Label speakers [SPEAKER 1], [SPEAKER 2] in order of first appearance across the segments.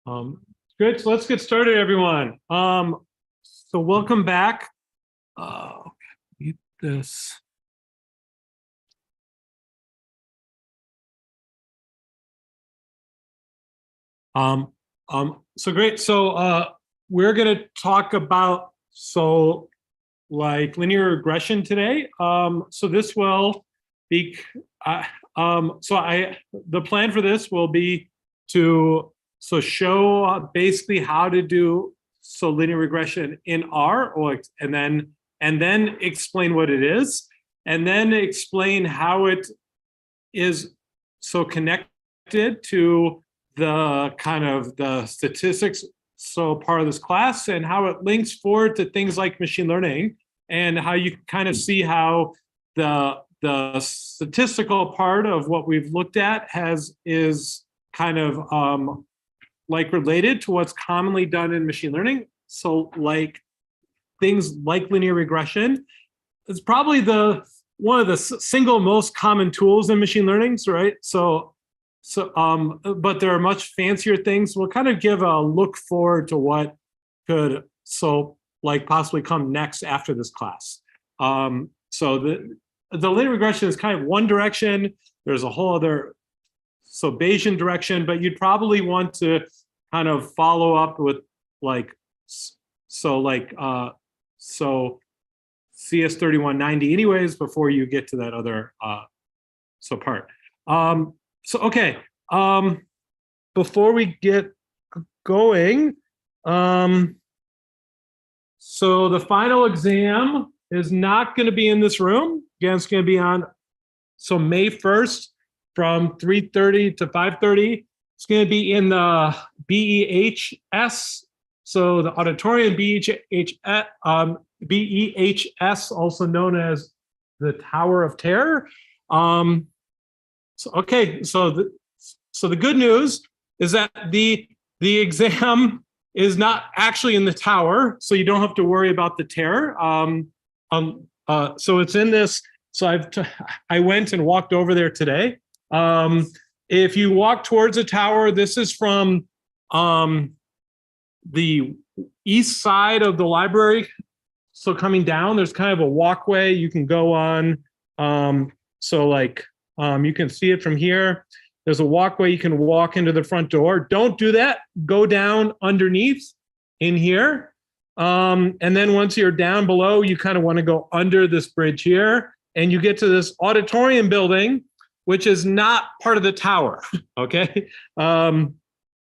[SPEAKER 1] Um, Good. So let's get started, everyone. So welcome back. Mute this. So great. So we're going to talk about like linear regression today. So this will be the plan for this will be to show basically how to do linear regression in R, and then explain what it is, and then explain how it is connected to the kind of the statistics part of this class, and how it links forward to things like machine learning, and how you kind of see how the statistical part of what we've looked at is kind of like related to what's commonly done in machine learning. So like things like linear regression is probably one of the single most common tools in machine learning, right? But there are much fancier things. We'll kind of give a look forward to what could like possibly come next after this class. So the linear regression is kind of one direction. There's a whole other Bayesian direction, but you'd probably want to kind of follow up with CS3190 anyways before you get to that other part. Okay. Before we get going, so the final exam is not going to be in this room. Again, it's going to be on May 1st from 3:30 to 5:30. It's going to be in the BEHS, so the auditorium BEHS, also known as the Tower of Terror. So the good news is that the exam is not actually in the tower, so you don't have to worry about the terror. So it's in this. So I went and walked over there today. If you walk towards the tower, this is from the east side of the library. So coming down, there's kind of a walkway you can go on. You can see it from here. There's a walkway you can walk into the front door. Don't do that. Go down underneath in here. And then once you're down below, you kind of want to go under this bridge here, and you get to this auditorium building, which is not part of the tower, okay?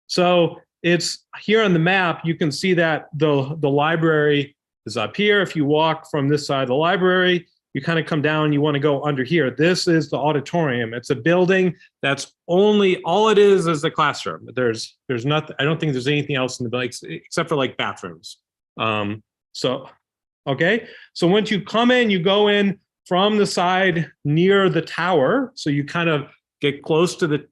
[SPEAKER 1] So it's here on the map. You can see that the library is up here. If you walk from this side of the library, you kind of come down, you want to go under here. This is the auditorium. It's a building that's all it is the classroom. There's nothing, I don't think there's anything else in the building except for like bathrooms. Okay. So once you come in, you go in from the side near the tower. So you kind of get close to the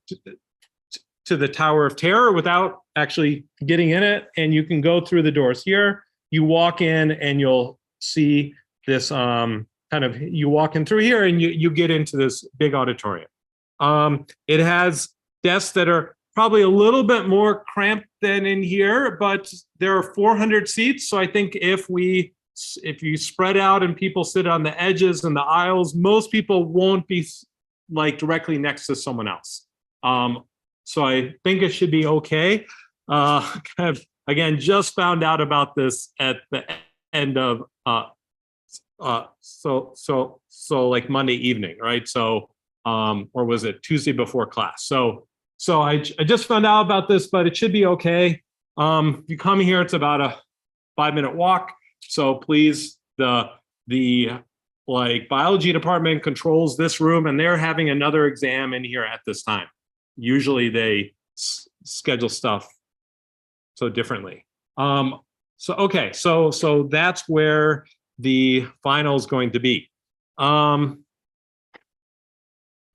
[SPEAKER 1] Tower of Terror without actually getting in it. And you can go through the doors here. You walk in and you'll see this, you walk in through here and you get into this big auditorium. It has desks that are probably a little bit more cramped than in here, but there are 400 seats. So I think if you spread out and people sit on the edges and the aisles, most people won't be like directly next to someone else. So I think it should be okay. Again, just found out about this at the end of like Monday evening, right? So or was it Tuesday before class? So I just found out about this, but it should be okay. If you come here, it's about a 5-minute walk. So please, the biology department controls this room, and they're having another exam in here at this time. Usually they schedule stuff so differently. So that's where the final is going to be. One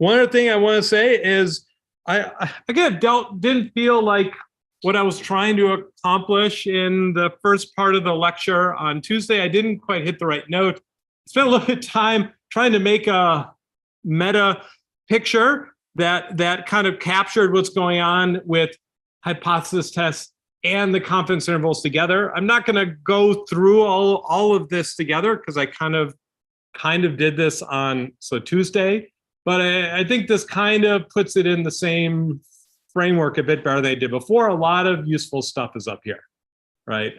[SPEAKER 1] other thing I want to say is I again didn't feel like what I was trying to accomplish in the first part of the lecture on Tuesday. I didn't quite hit the right note. Spent a little bit of time trying to make a meta picture that kind of captured what's going on with hypothesis tests and the confidence intervals together. I'm not going to go through all of this together because I kind of did this on Tuesday, but I think this kind of puts it in the same framework a bit better than I did before. A lot of useful stuff is up here, right?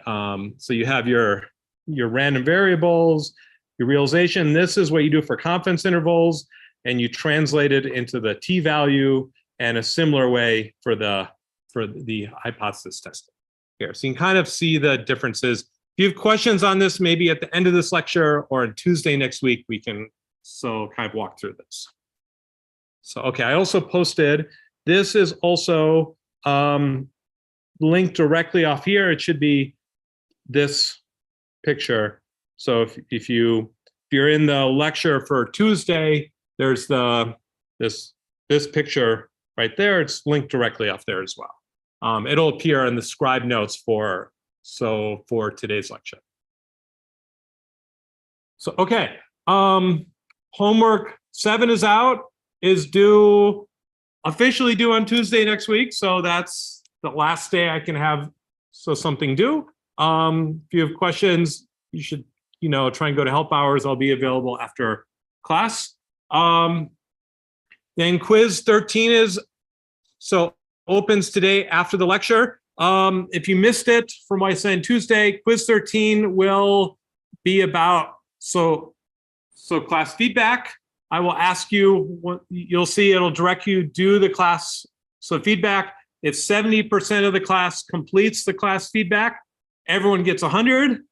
[SPEAKER 1] So you have your random variables, your realization. This is what you do for confidence intervals, and you translate it into the t-value, and a similar way for the hypothesis testing here. So you can kind of see the differences. If you have questions on this, maybe at the end of this lecture or on Tuesday next week, we can kind of walk through this. So, okay, I also posted, this is also linked directly off here. It should be this picture. So if you're in the lecture for Tuesday, there's this picture right there. It's linked directly off there as well. It'll appear in the scribe notes for today's lecture. So, okay. Homework 7 is out, is officially due on Tuesday next week. So that's the last day I can have something due. If you have questions, you should, try and go to help hours. I'll be available after class. Then quiz 13 opens today after the lecture. If you missed it from what I said Tuesday, quiz 13 will be about class feedback. I will ask you what you'll see. It'll direct you do the class feedback. If 70% of the class completes the class feedback, everyone gets 100.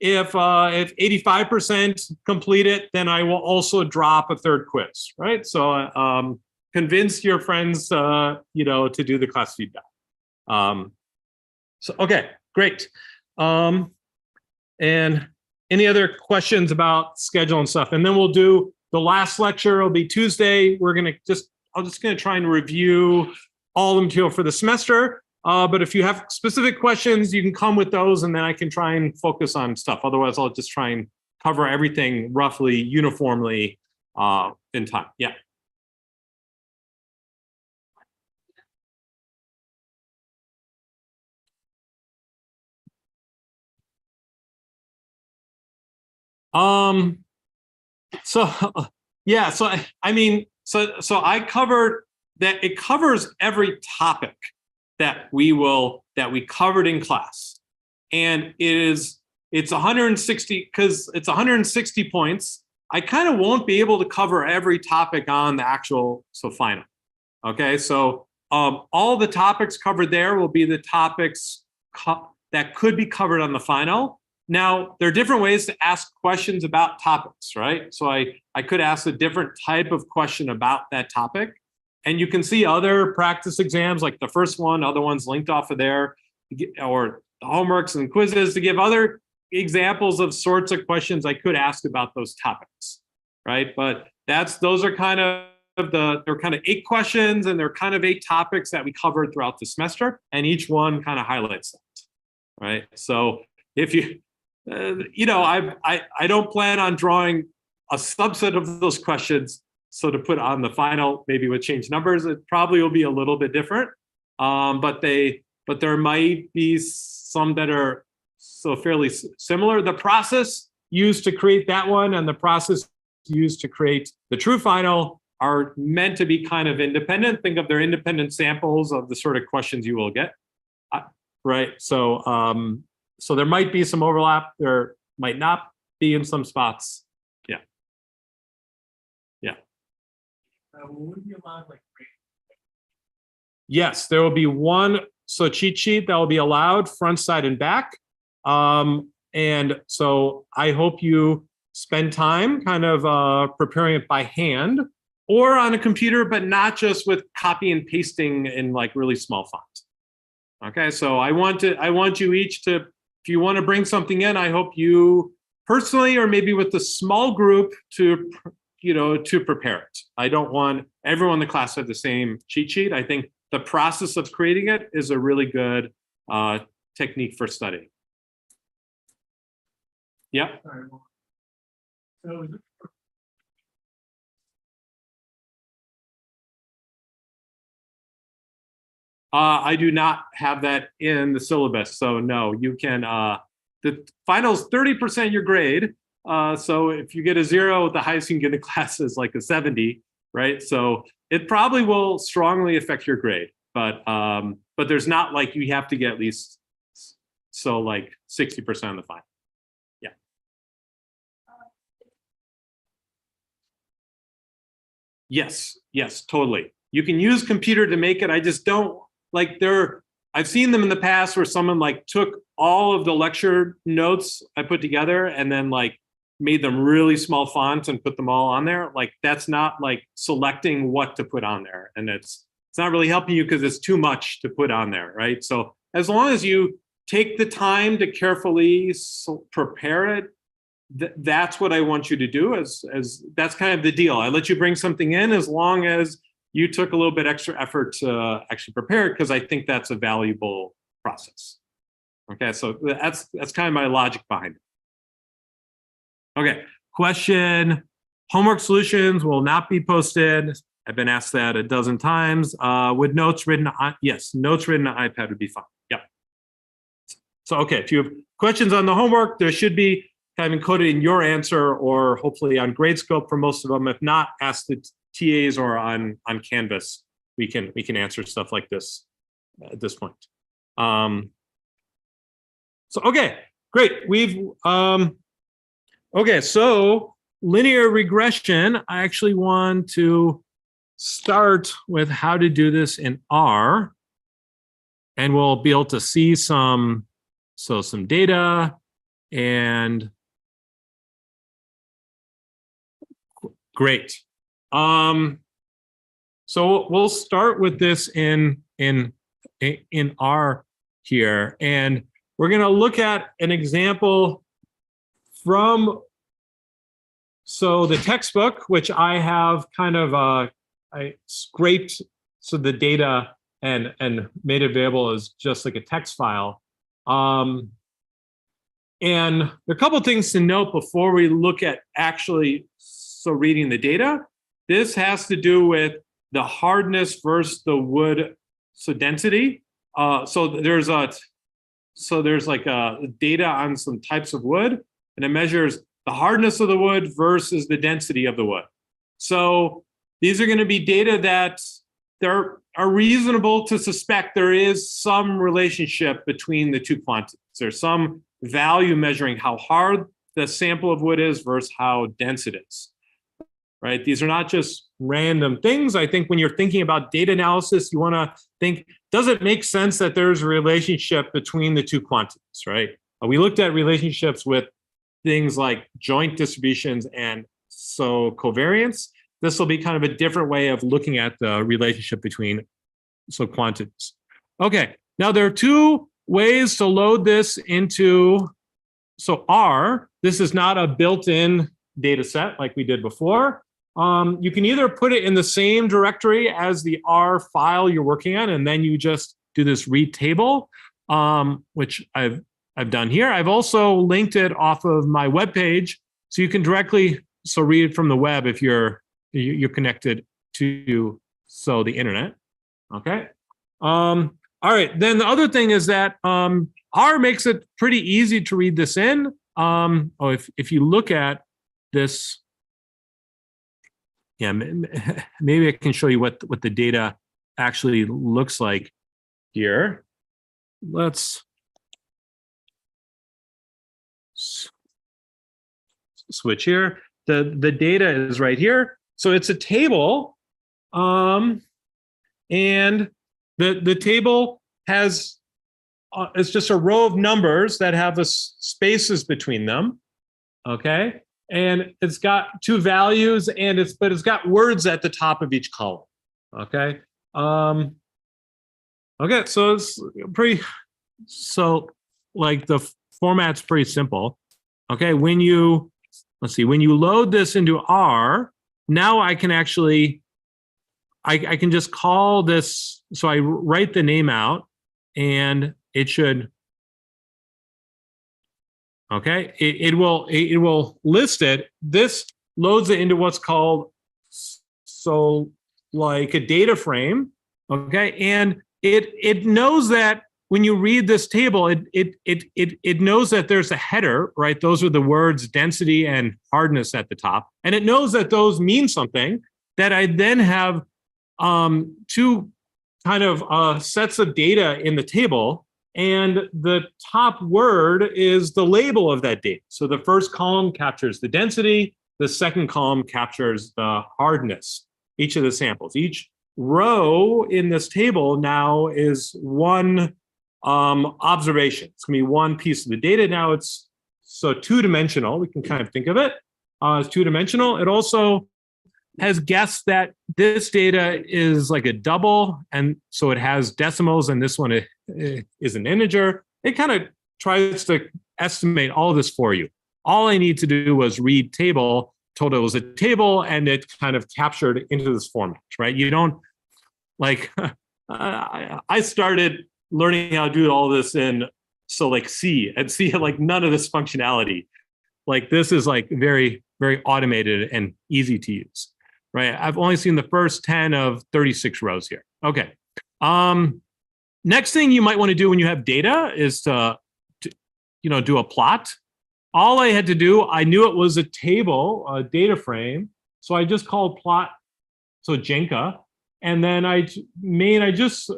[SPEAKER 1] If 85% complete it, then I will also drop a third quiz. Right. So convince your friends to do the class feedback. Okay, great. And any other questions about schedule and stuff? And then we'll do the last lecture. It'll be Tuesday. I'm just gonna try and review all the material for the semester. But if you have specific questions, you can come with those, and then I can try and focus on stuff. Otherwise, I'll just try and cover everything roughly uniformly in time. Yeah. I covered that. It covers every topic that we covered in class, and it's 160 because it's 160 points. I kind of won't be able to cover every topic on the actual final. Okay, so all the topics covered there will be the topics that could be covered on the final. Now, there are different ways to ask questions about topics, right? So I could ask a different type of question about that topic. And you can see other practice exams, like the first one, other ones linked off of there, or the homeworks and quizzes, to give other examples of sorts of questions I could ask about those topics, right? But those are kind of they're kind of 8 questions, and they're kind of 8 topics that we covered throughout the semester, and each one kind of highlights that, right? So if you I don't plan on drawing a subset of those questions to put on the final, maybe with changed numbers. It probably will be a little bit different, but there might be some that are fairly similar. The process used to create that one and the process used to create the true final are meant to be kind of independent. Think of their independent samples of the sort of questions you will get, right? So there might be some overlap. There might not be in some spots. Yeah. Yeah. Would you allow, yes, there will be one cheat sheet that will be allowed front, side, and back. And so I hope you spend time kind of preparing it by hand or on a computer, but not just with copy and pasting in really small font. Okay, so I want you each to, if you want to bring something in, I hope you personally or maybe with a small group to prepare it. I don't want everyone in the class to have the same cheat sheet. I think the process of creating it is a really good technique for studying. Yeah. So I do not have that in the syllabus, so no, you can, the final's 30% your grade. So if you get a 0, the highest you can get in class is like a 70, right? So it probably will strongly affect your grade, but there's not like you have to get at least, so like 60% of the final. Yeah. Yes, totally. You can use computer to make it. I just don't like I've seen them in the past where someone like took all of the lecture notes I put together and then like made them really small font and put them all on there. Like that's not like selecting what to put on there. And it's not really helping you because it's too much to put on there, right? So as long as you take the time to carefully prepare it, that's what I want you to do. As that's kind of the deal. I let you bring something in as long as you took a little bit extra effort to actually prepare it, because I think that's a valuable process. Okay, so that's kind of my logic behind it. Okay, question: homework solutions will not be posted. I've been asked that a dozen times. Would notes written on, yes, notes written on iPad would be fine. Yep. So okay, if you have questions on the homework, there should be kind of encoded in your answer, or hopefully on Gradescope for most of them. If not, ask the TAs or on Canvas. We can answer stuff like this at this point. So okay, great. We've okay. So linear regression. I actually want to start with how to do this in R, and we'll be able to see some data and. Great. So we'll start with this in R here, and we're going to look at an example from the textbook, which I have kind of I scraped the data and made it available as just like a text file. And there are a couple of things to note before we look at actually reading the data. This has to do with the hardness versus the wood density. So there's like data on some types of wood, and it measures the hardness of the wood versus the density of the wood. So these are going to be data that there are reasonable to suspect there is some relationship between the two quantities. There's some value measuring how hard the sample of wood is versus how dense it is. Right? These are not just random things. I think when you're thinking about data analysis, you want to think, does it make sense that there's a relationship between the two quantities, right? We looked at relationships with things like joint distributions and covariance. This will be kind of a different way of looking at the relationship between quantities. Okay, now there are two ways to load this into R. This is not a built-in data set like we did before. You can either put it in the same directory as the R file you're working on, and then you just do this read table, which I've done here. I've also linked it off of my webpage, so you can directly read it from the web if you're connected to the internet. Okay. All right. Then the other thing is that R makes it pretty easy to read this in. If you look at this. Yeah, maybe I can show you what the data actually looks like here. Let's switch here. The data is right here. So it's a table, and the table has it's just a row of numbers that have spaces between them. Okay. And it's got two values, and it's got words at the top of each column. Okay. Okay. So it's pretty. So like the format's pretty simple. Okay. When you load this into R, now I can actually, I can just call this. So I write the name out, and it should. Okay, it will list it. This loads it into what's called like a data frame. Okay, and it knows that when you read this table, it knows that there's a header, right? Those are the words density and hardness at the top. And it knows that those mean something, that I then have two kind of sets of data in the table. And the top word is the label of that data. So the first column captures the density. The second column captures the hardness, each of the samples. Each row in this table now is one observation. It's going to be one piece of the data. Now it's so two-dimensional. We can kind of think of it as two-dimensional. It also has guessed that this data is like a double, and so it has decimals, and this one is an integer. It kind of tries to estimate all of this for you. All I need to do was read table, told it was a table, and it kind of captured into this format, right? You don't, like, I started learning how to do all this in, so like C, and C had like none of this functionality. Like this is like very, very automated and easy to use, right? I've only seen the first 10 of 36 rows here. Okay. Next thing you might want to do when you have data is to do a plot. All I had to do, I knew it was a table, a data frame, so I just called plot, so Jenka, and then I just,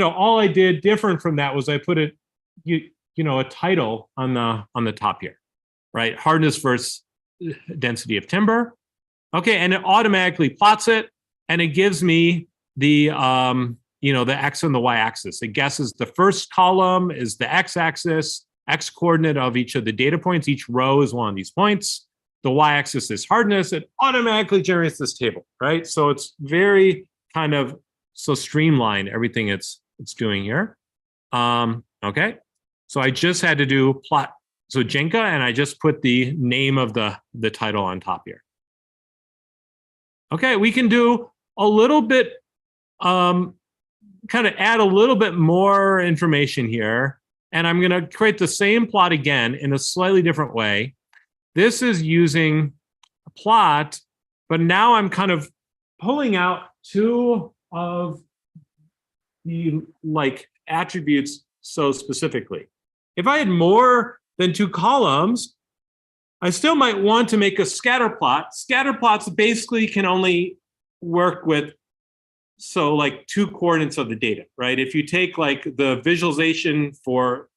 [SPEAKER 1] all I did different from that was I put a title on the top here, right? Hardness versus density of timber. Okay, and it automatically plots it, and it gives me the the X and the Y axis. It guesses the first column is the X axis, X coordinate of each of the data points. Each row is one of these points. The Y axis is hardness. It automatically generates this table, right? So it's very kind of streamlined, everything it's doing here. Okay, so I just had to do plot, so Jenka, and I just put the name of the title on top here. Okay, we can do a little bit, kind of add a little bit more information here. And I'm going to create the same plot again in a slightly different way. This is using a plot, but now I'm kind of pulling out two of the attributes so specifically. If I had more than two columns, I still might want to make a scatter plot. Scatter plots basically can only work with two coordinates of the data, right? If you take the visualization for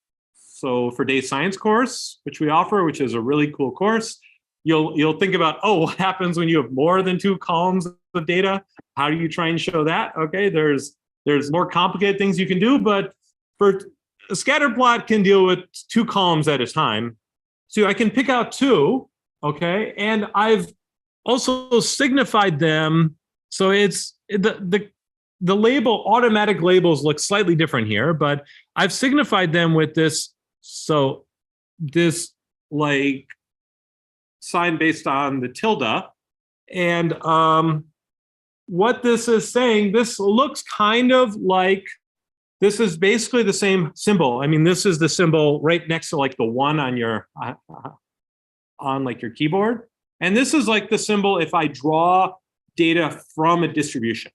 [SPEAKER 1] data science course, which we offer, which is a really cool course, you'll think about, what happens when you have more than two columns of data? How do you try and show that? Okay, there's more complicated things you can do, but for a scatter plot can deal with two columns at a time. So I can pick out two, okay, and I've also signified them. So it's the label, automatic labels look slightly different here, but I've signified them with this. So this sign based on the tilde. And what this is saying, this looks kind of like, this is basically the same symbol. I mean, this is the symbol right next to the one on your your keyboard. And this is the symbol if I draw data from a distribution,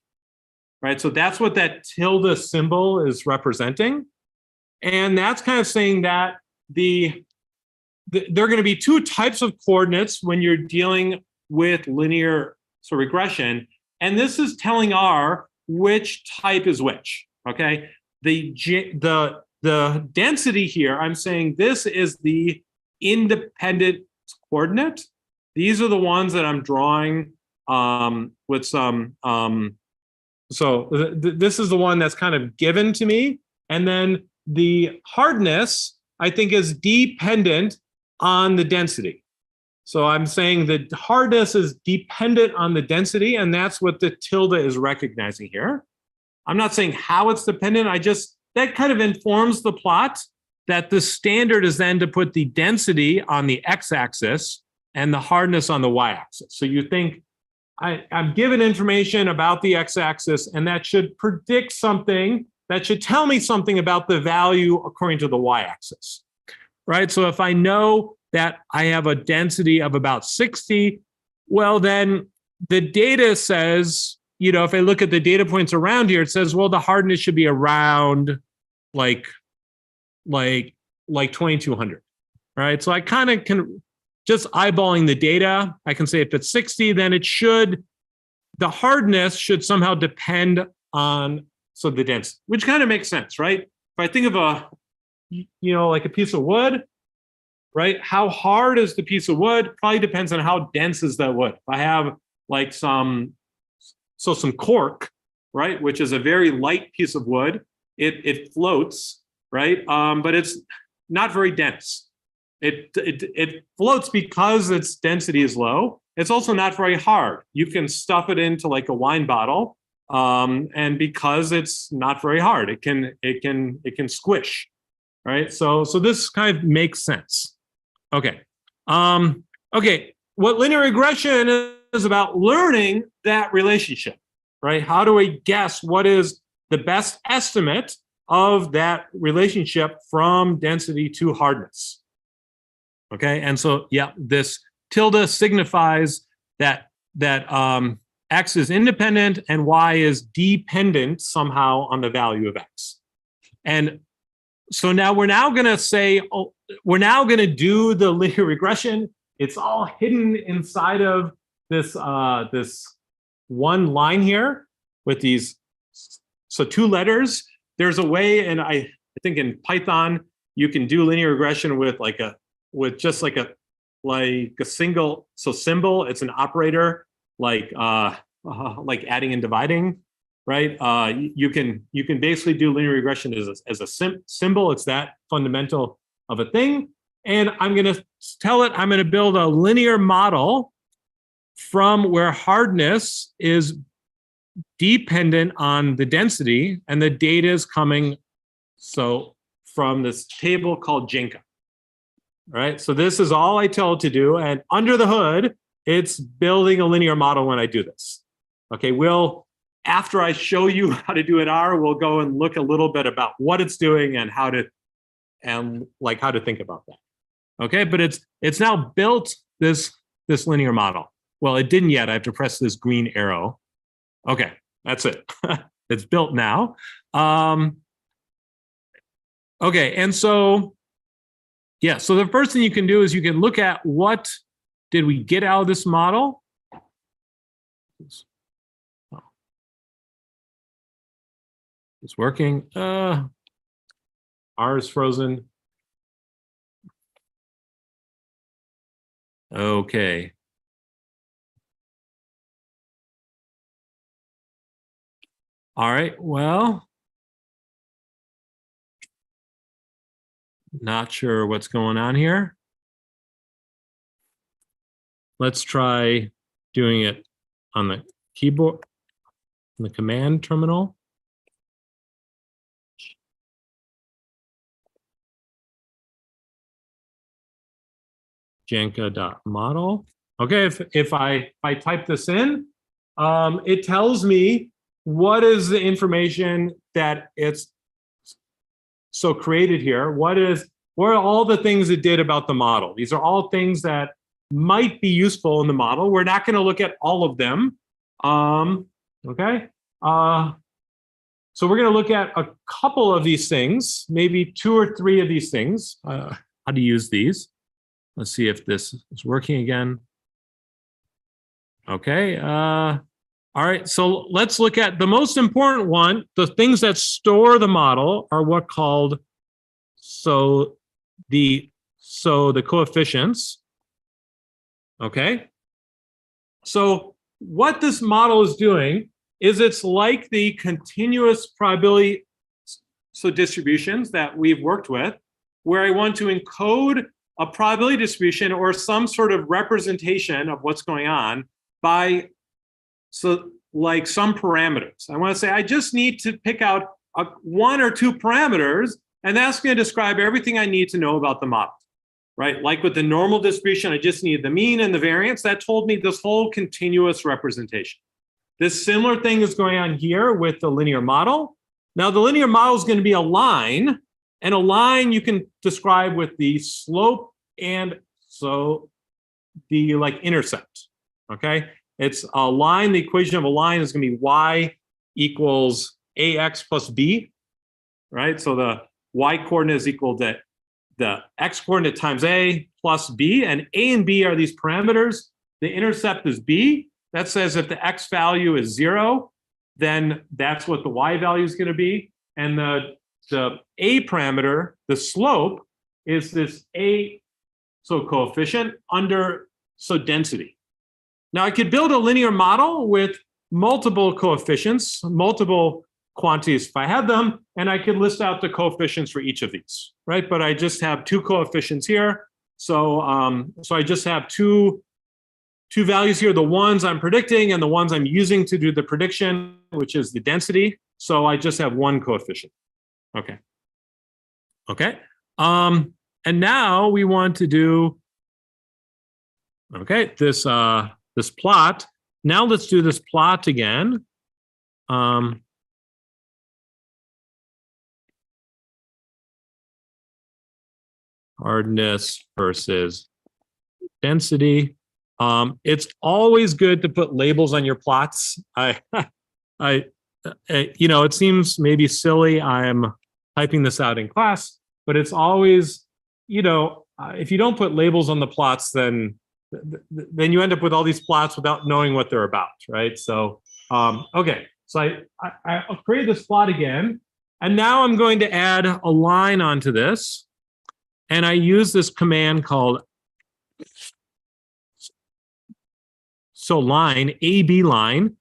[SPEAKER 1] right? So that's what that tilde symbol is representing. And that's kind of saying that there are going to be two types of coordinates when you're dealing with linear regression. And this is telling R which type is which, okay? The density here, I'm saying this is the independent coordinate. These are the ones that I'm drawing with some, this is the one that's kind of given to me. And then the hardness, I think, is dependent on the density. So I'm saying that hardness is dependent on the density, and that's what the tilde is recognizing here. I'm not saying how it's dependent. That kind of informs the plot that the standard is then to put the density on the x-axis and the hardness on the y-axis. So you think, I'm given information about the x-axis, and that should predict something, that should tell me something about the value according to the y-axis, right? So if I know that I have a density of about 60, well, then the data says you know, if I look at the data points around here, it says, well, the hardness should be around like 2200, right? So I kind of can, just eyeballing the data, I can say if it's 60, then it should, the hardness should somehow depend on, so the density, which kind of makes sense, right? If I think of a, you know, like a piece of wood, right? How hard is the piece of wood? Probably depends on how dense is that wood. If I have like some cork, right, which is a very light piece of wood, it floats, right? But it's not very dense. It floats because its density is low. It's also not very hard. You can stuff it into like a wine bottle, and because it's not very hard, it can squish, right? So this kind of makes sense. Okay. Okay. What linear regression is about learning that relationship, right? How do we guess what is the best estimate of that relationship from density to hardness? Okay, and so yeah, this tilde signifies that x is independent and y is dependent somehow on the value of x. And so now we're now going to say, oh, we're now going to do the linear regression. It's all hidden inside of this this one line here with these, so 2 letters. There's a way, and I think in Python you can do linear regression with like a just like a single symbol. It's an operator like adding and dividing, right? You can basically do linear regression as a symbol. It's that fundamental of a thing. And I'm going to tell it I'm going to build a linear model from where hardness is dependent on the density, and the data is coming from this table called Jenka. Right? So this is all I tell it to do, and under the hood, it's building a linear model when I do this. Okay, after I show you how to do an R, we'll go and look a little bit about what it's doing and how to think about that. Okay, but it's now built this linear model. Well, it didn't yet. I have to press this green arrow. Okay, that's it. It's built now. Okay, and so yeah, so the first thing you can do is you can look at what did we get out of this model. It's working. R is frozen. Okay. All right, well, not sure what's going on here. Let's try doing it on the keyboard, on the command terminal. Jenka.model. Okay, if I type this in, it tells me what is the information that it's created here. What are all the things it did about the model? These are all things that might be useful in the model. We're not going to look at all of them. Okay. So we're going to look at a couple of these things, maybe 2 or 3 of these things, how to use these. Let's see if this is working again. Okay. All right. So let's look at the most important one. The things that store the model are what called, the coefficients. Okay. So what this model is doing is it's like the continuous probability distributions that we've worked with, where I want to encode a probability distribution or some sort of representation of what's going on by some parameters. I want to say I just need to pick out 1 or 2 parameters, and that's going to describe everything I need to know about the model, right? Like with the normal distribution, I just need the mean and the variance. That told me this whole continuous representation. This similar thing is going on here with the linear model. Now, the linear model is going to be a line, and a line you can describe with the slope and the intercept, okay? It's a line. The equation of a line is going to be y equals ax plus b, right? So the y coordinate is equal to the x coordinate times a plus b, and a and b are these parameters. The intercept is b. That says if the x value is 0, then that's what the y value is going to be. And the a parameter, the slope, is this a, so coefficient under, so density. Now I could build a linear model with multiple coefficients, multiple quantities if I had them, and I could list out the coefficients for each of these, right? But I just have 2 coefficients here. So, so I just have two values here, the ones I'm predicting and the ones I'm using to do the prediction, which is the density. So I just have 1 coefficient. Okay. Okay. And now we want to do, okay, this this plot. Now let's do this plot again. Hardness versus density. It's always good to put labels on your plots. You know, it seems maybe silly. I'm typing this out in class, but it's always, you know, if you don't put labels on the plots, then you end up with all these plots without knowing what they're about, right? So, okay, so I'll create this plot again, and now I'm going to add a line onto this, and I use this command called line, AB line.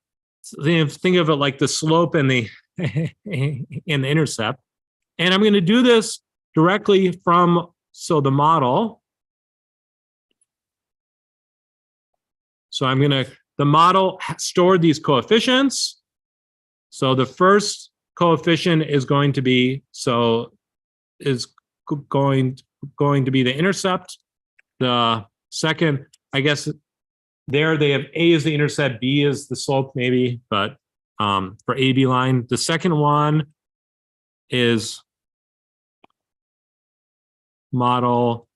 [SPEAKER 1] Think of it like the slope and the and the intercept. And I'm going to do this directly from the model. So I'm going to, the model stored these coefficients. So the first coefficient is going to be, going to be the intercept. The second, I guess, there they have A is the intercept, B is the slope maybe, but for AB line. The second one is model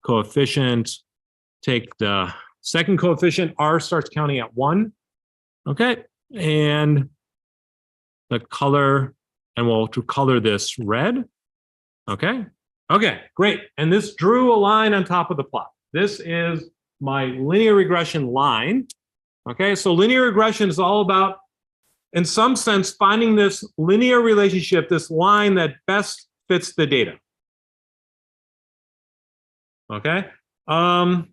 [SPEAKER 1] coefficient. Take the second coefficient, R starts counting at 1. Okay, and the color, and we'll color this red. Okay, okay, great. And this drew a line on top of the plot. This is my linear regression line. Okay, so linear regression is all about, in some sense, finding this linear relationship, this line that best fits the data. Okay. All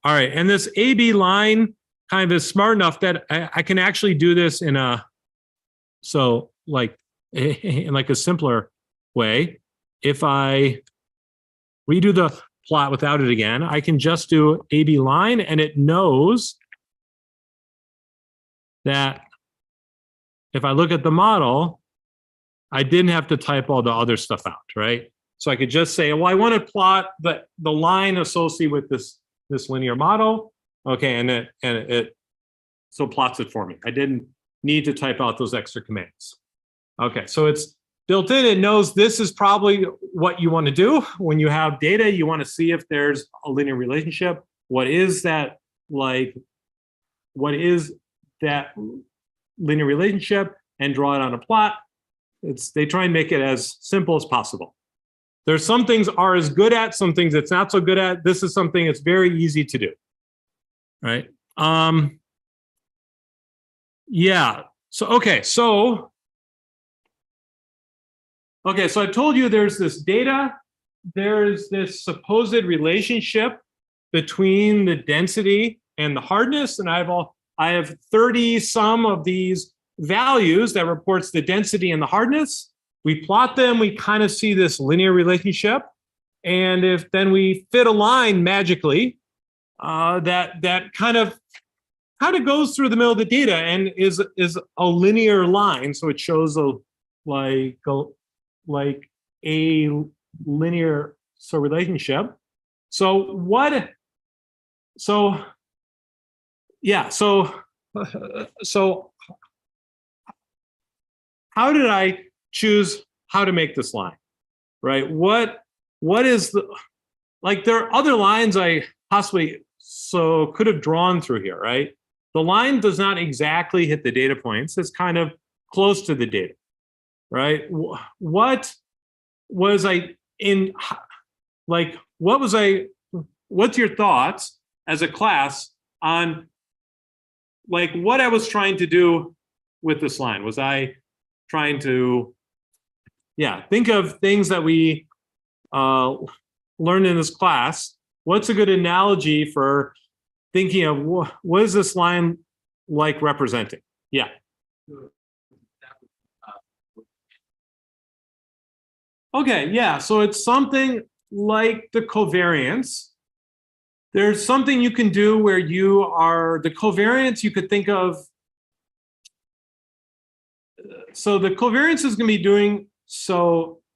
[SPEAKER 1] right, and this AB line kind of is smart enough that I can actually do this in a, in like a simpler way. If I redo the plot without it again, I can just do AB line, and it knows that if I look at the model, I didn't have to type all the other stuff out, right? So I could just say, well, I want to plot the line associated with this linear model. Okay, and it so plots it for me. I didn't need to type out those extra commands. Okay, so it's built in. It knows this is probably what you want to do when you have data. You want to see if there's a linear relationship. What is that linear relationship, and draw it on a plot. They try and make it as simple as possible. There's some things R is good at, some things it's not so good at. This is something it's very easy to do, right? Yeah, so I told you there's this data, there's this supposed relationship between the density and the hardness, and I have 30 some of these values that reports the density and the hardness. We plot them, we kind of see this linear relationship, and if then we fit a line magically that kind of goes through the middle of the data and is a linear line, so it shows like a linear relationship. So how did I choose how to make this line, right? What is the, like, there are other lines I possibly so could have drawn through here, right? The line does not exactly hit the data points. It's kind of close to the data, right? What was I in, like, what's your thoughts as a class on like what I was trying to do with this line? Was I trying to, yeah, think of things that we learned in this class. What's a good analogy for thinking of what is this line like representing? Yeah. Okay, yeah, so it's something like the covariance. There's something you can do where you are, the covariance you could think of, so the covariance is going to be doing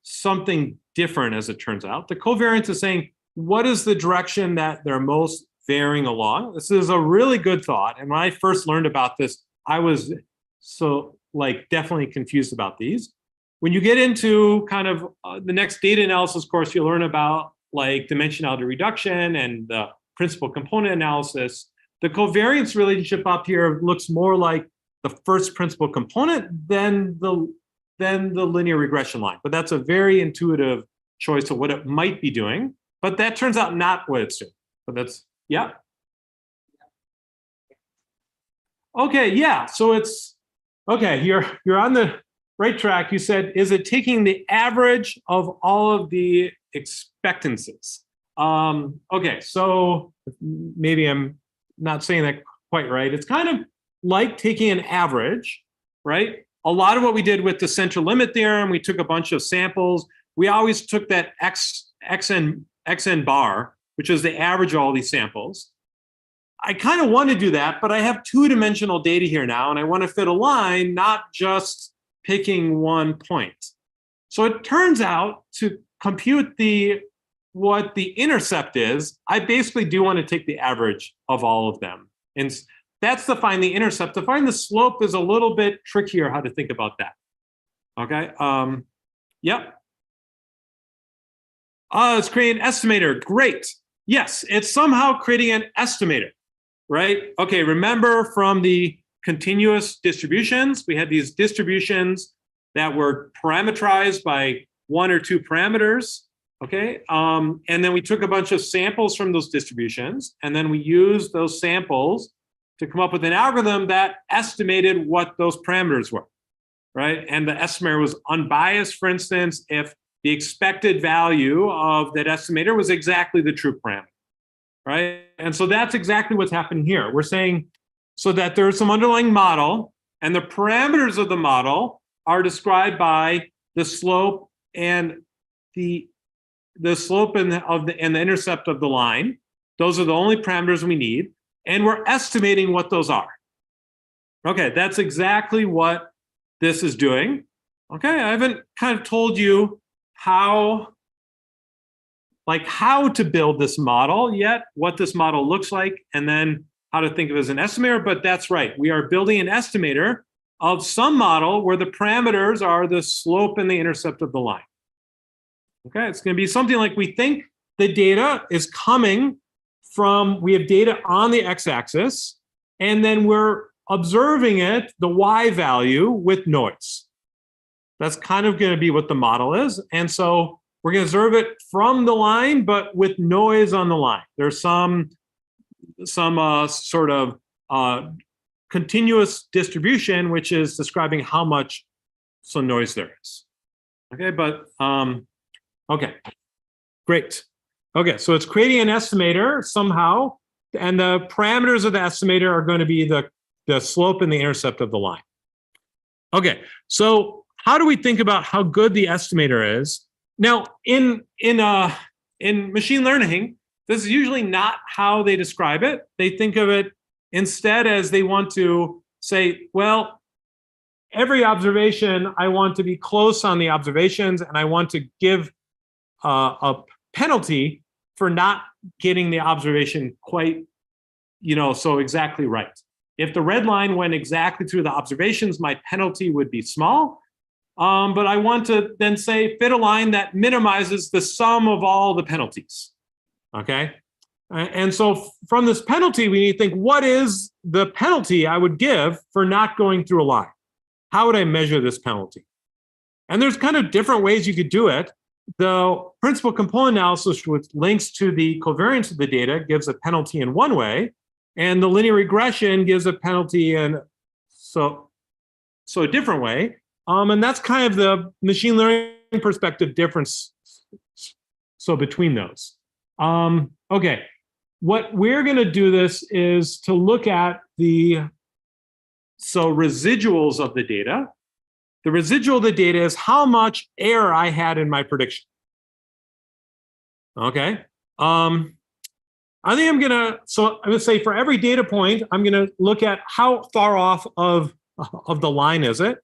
[SPEAKER 1] something different as it turns out. The covariance is saying, what is the direction that they're most varying along? This is a really good thought. And when I first learned about this, I was definitely confused about these. When you get into kind of the next data analysis course, you'll learn about like dimensionality reduction and the principal component analysis. The covariance relationship up here looks more like the first principal component than the linear regression line. But that's a very intuitive choice of what it might be doing. But that turns out not what it's doing. But that's, yeah. Okay, yeah, so it's, okay, you're on the right track. You said, is it taking the average of all of the expectancies? Okay, so maybe I'm not saying that quite right. It's kind of like taking an average, right? A lot of what we did with the central limit theorem, we took a bunch of samples. We always took that xn bar, which is the average of all these samples. I kind of want to do that, but I have two-dimensional data here now, and I want to fit a line, not just picking one point. So it turns out to compute what the intercept is, I basically do want to take the average of all of them. And that's to find the intercept. To find the slope is a little bit trickier how to think about that. Okay, yep. It's creating an estimator, great. Yes, it's somehow creating an estimator, right? Okay, remember from the continuous distributions, we had these distributions that were parameterized by one or two parameters, okay? And then we took a bunch of samples from those distributions, and then we used those samples to come up with an algorithm that estimated what those parameters were, right? And the estimator was unbiased, for instance, if the expected value of that estimator was exactly the true parameter, right? And so that's exactly what's happening here. We're saying, so that there's some underlying model, and the parameters of the model are described by the slope and the slope and the intercept of the line. Those are the only parameters we need, and we're estimating what those are. Okay, that's exactly what this is doing. Okay, I haven't kind of told you how to build this model yet, what this model looks like, and then how to think of it as an estimator, but that's right. We are building an estimator of some model where the parameters are the slope and the intercept of the line. Okay, it's going to be something like we think the data is coming from, we have data on the x-axis, and then we're observing it, the y value, with noise. That's kind of going to be what the model is. And so we're going to observe it from the line, but with noise on the line. There's some sort of continuous distribution, which is describing how much some noise there is. Okay, but okay, great. Okay, so it's creating an estimator somehow, and the parameters of the estimator are going to be the slope and the intercept of the line. Okay, so how do we think about how good the estimator is? Now, in machine learning, this is usually not how they describe it. They think of it instead as they want to say, well, every observation, I want to be close on the observations, and I want to give a penalty for not getting the observation quite, so exactly right. If the red line went exactly through the observations, my penalty would be small. But I want to then say fit a line that minimizes the sum of all the penalties. Okay, And so from this penalty, we need to think, what is the penalty I would give for not going through a line? How would I measure this penalty? And there's kind of different ways you could do it. The principal component analysis, which links to the covariance of the data, gives a penalty in one way, and the linear regression gives a penalty in so a different way. And that's kind of the machine learning perspective difference. So between those. Okay, what we're going to do this is to look at the residuals of the data. The residual of the data is how much error I had in my prediction. Okay. I think I'm going to say for every data point, I'm going to look at how far off of the line is it.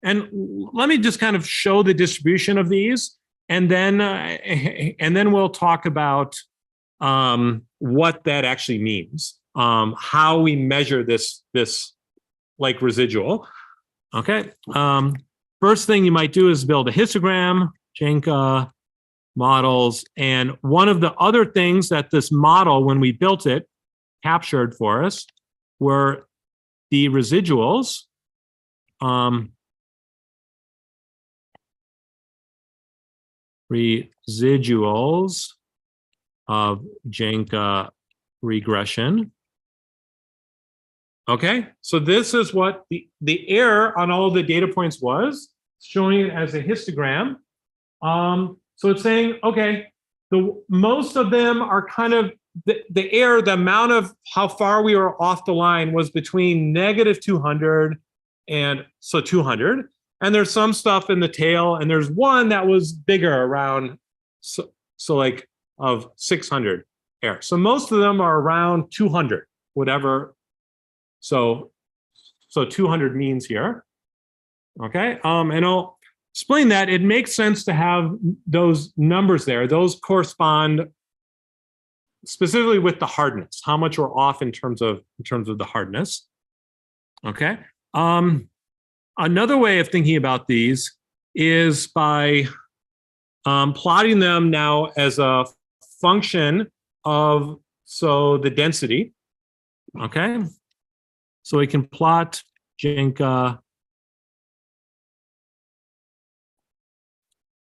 [SPEAKER 1] And let me just kind of show the distribution of these, and then we'll talk about what that actually means, how we measure this like residual. Okay. First thing you might do is build a histogram, Jenka models, and one of the other things that this model, when we built it, captured for us were the residuals. Residuals of Jenka regression. Okay, so this is what the error on all of the data points was, showing it as a histogram. So it's saying, okay, most of them are kind of the error, the amount of how far we were off the line was between -200 and 200. And there's some stuff in the tail, and there's one that was bigger, around so like of 600 error. So most of them are around 200, whatever. So 200 means here. Okay, and I'll explain that. It makes sense to have those numbers there. Those correspond specifically with the hardness, how much we're off in terms of the hardness. Okay. Another way of thinking about these is by plotting them now as a function of the density. Okay. So we can plot Jenka.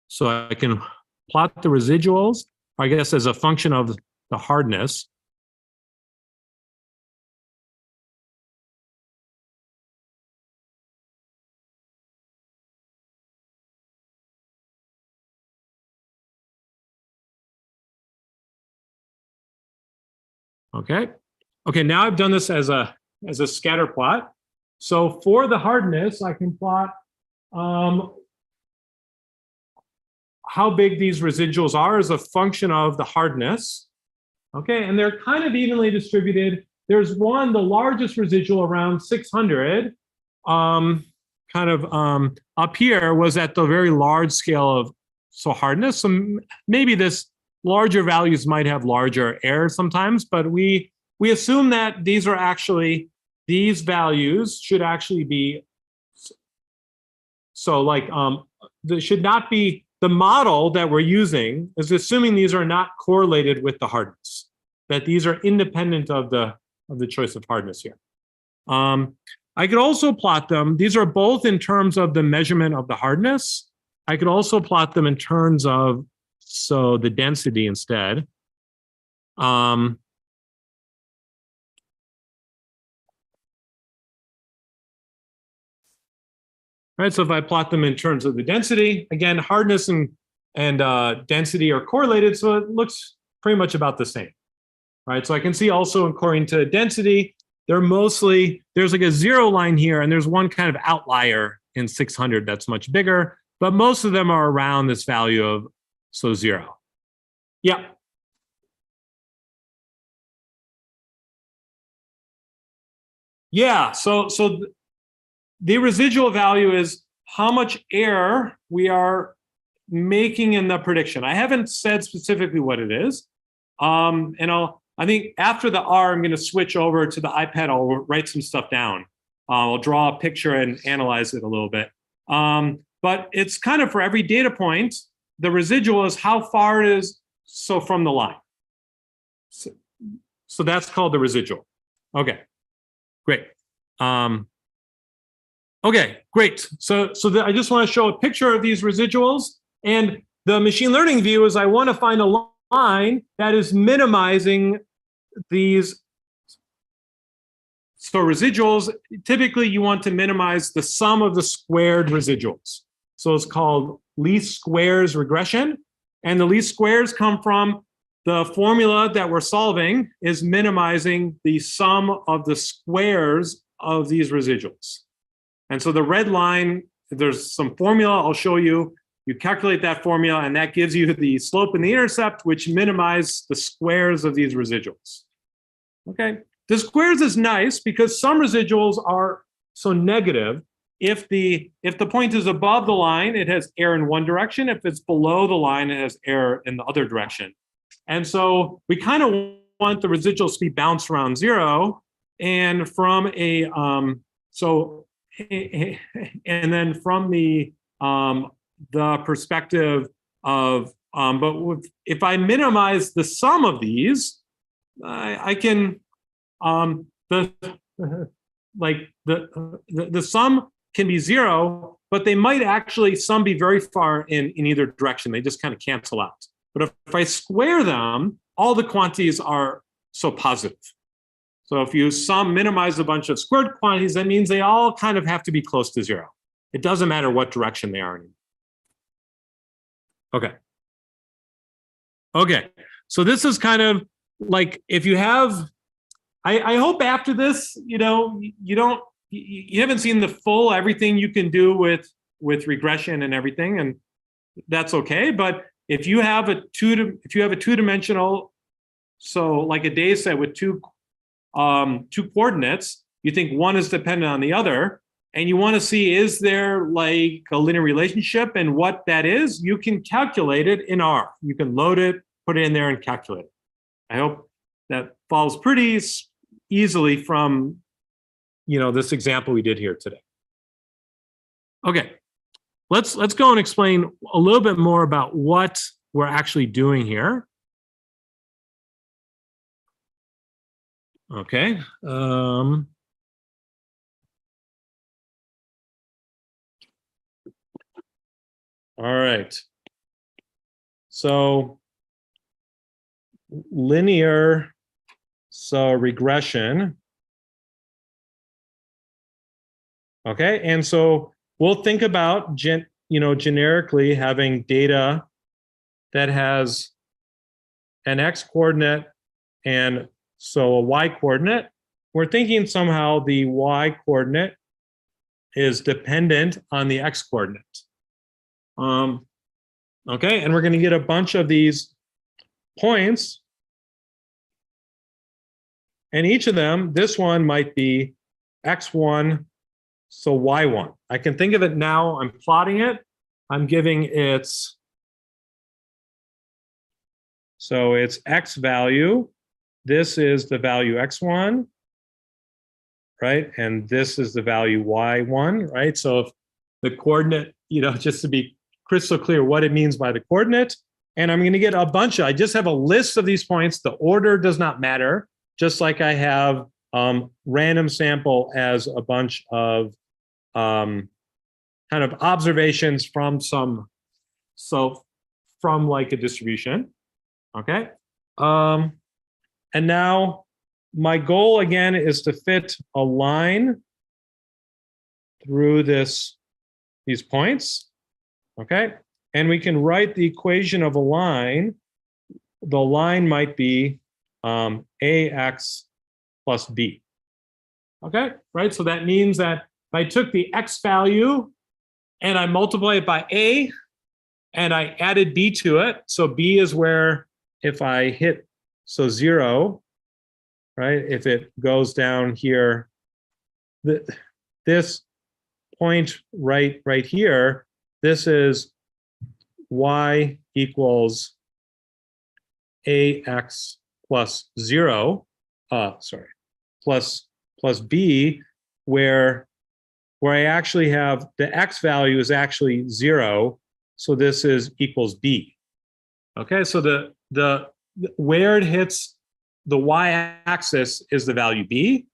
[SPEAKER 1] So I can plot the residuals, I guess, as a function of the hardness. Okay. Okay, now I've done this as a scatter plot. So for the hardness, I can plot how big these residuals are as a function of the hardness. Okay, and they're kind of evenly distributed. There's one, the largest residual around 600, kind of up here, was at the very large scale of hardness. So maybe this larger values might have larger error sometimes, but we assume that these values should actually be there should not be. The model that we're using is assuming these are not correlated with the hardness, that these are independent of the choice of hardness here. I could also plot them. These are both in terms of the measurement of the hardness. I could also plot them in terms of the density instead. Right, so if I plot them in terms of the density, again, hardness and density are correlated, so it looks pretty much about the same. Right, so I can see also according to density, there's like a 0 line here, and there's one kind of outlier in 600 that's much bigger, but most of them are around this value of 0. Yeah. Yeah, so the residual value is how much error we are making in the prediction. I haven't said specifically what it is. I think after the R, I'm going to switch over to the iPad. I'll write some stuff down. I'll draw a picture and analyze it a little bit. But it's kind of for every data point, the residual is how far it is from the line. So that's called the residual. Okay, great. Okay, great. So I just want to show a picture of these residuals. And the machine learning view is I want to find a line that is minimizing these. So residuals, typically you want to minimize the sum of the squared residuals. So it's called least squares regression. And the least squares come from the formula that we're solving is minimizing the sum of the squares of these residuals. And so the red line, there's some formula I'll show you. You calculate that formula, and that gives you the slope and the intercept, which minimize the squares of these residuals. Okay, the squares is nice because some residuals are so negative. If the point is above the line, it has error in one direction. If it's below the line, it has error in the other direction. And so we kind of want the residuals to be bounced around zero. And from a and then from the perspective of but if I minimize the sum of these, I can the sum can be zero, but they might actually some be very far in either direction. They just kind of cancel out. But if I square them, all the quantities are so positive. So if you minimize a bunch of squared quantities, that means they all kind of have to be close to zero. It doesn't matter what direction they are in. Okay. Okay. So this is kind of like if you have, I hope after this, you haven't seen the full everything you can do with regression and everything, and that's okay. But if you have a two-dimensional, so like a data set with two coordinates, you think one is dependent on the other, and you want to see, is there like a linear relationship, and what that is, you can calculate it in R. You can load it, put it in there, and calculate it. I hope that follows pretty easily from, this example we did here today. Okay, let's go and explain a little bit more about what we're actually doing here. Okay. All right. So regression. Okay, and so we'll think about generically having data that has an x coordinate and so a y coordinate. We're thinking somehow the y coordinate is dependent on the x coordinate. Okay, and we're going to get a bunch of these points, and each of them, this one might be x1, so y1. I can think of it now. I'm plotting it. I'm giving its, so it's x value. This is the value x1, right? And this is the value y1, right? So if the coordinate, just to be crystal clear what it means by the coordinate, and I'm going to get a bunch of, I just have a list of these points. The order does not matter, just like I have random sample as a bunch of kind of observations from from like a distribution, okay? And now my goal again is to fit a line through these points, okay? And we can write the equation of a line. The line might be ax plus b, okay? Right, so that means that if I took the x value and I multiply it by a, and I added b to it, so b is where if I hit, so 0, right? If it goes down here, this point right here, this is y equals ax plus 0, plus b, where I actually have the x value is actually 0, so this is equals b. Okay, so the where it hits the y-axis is the value b,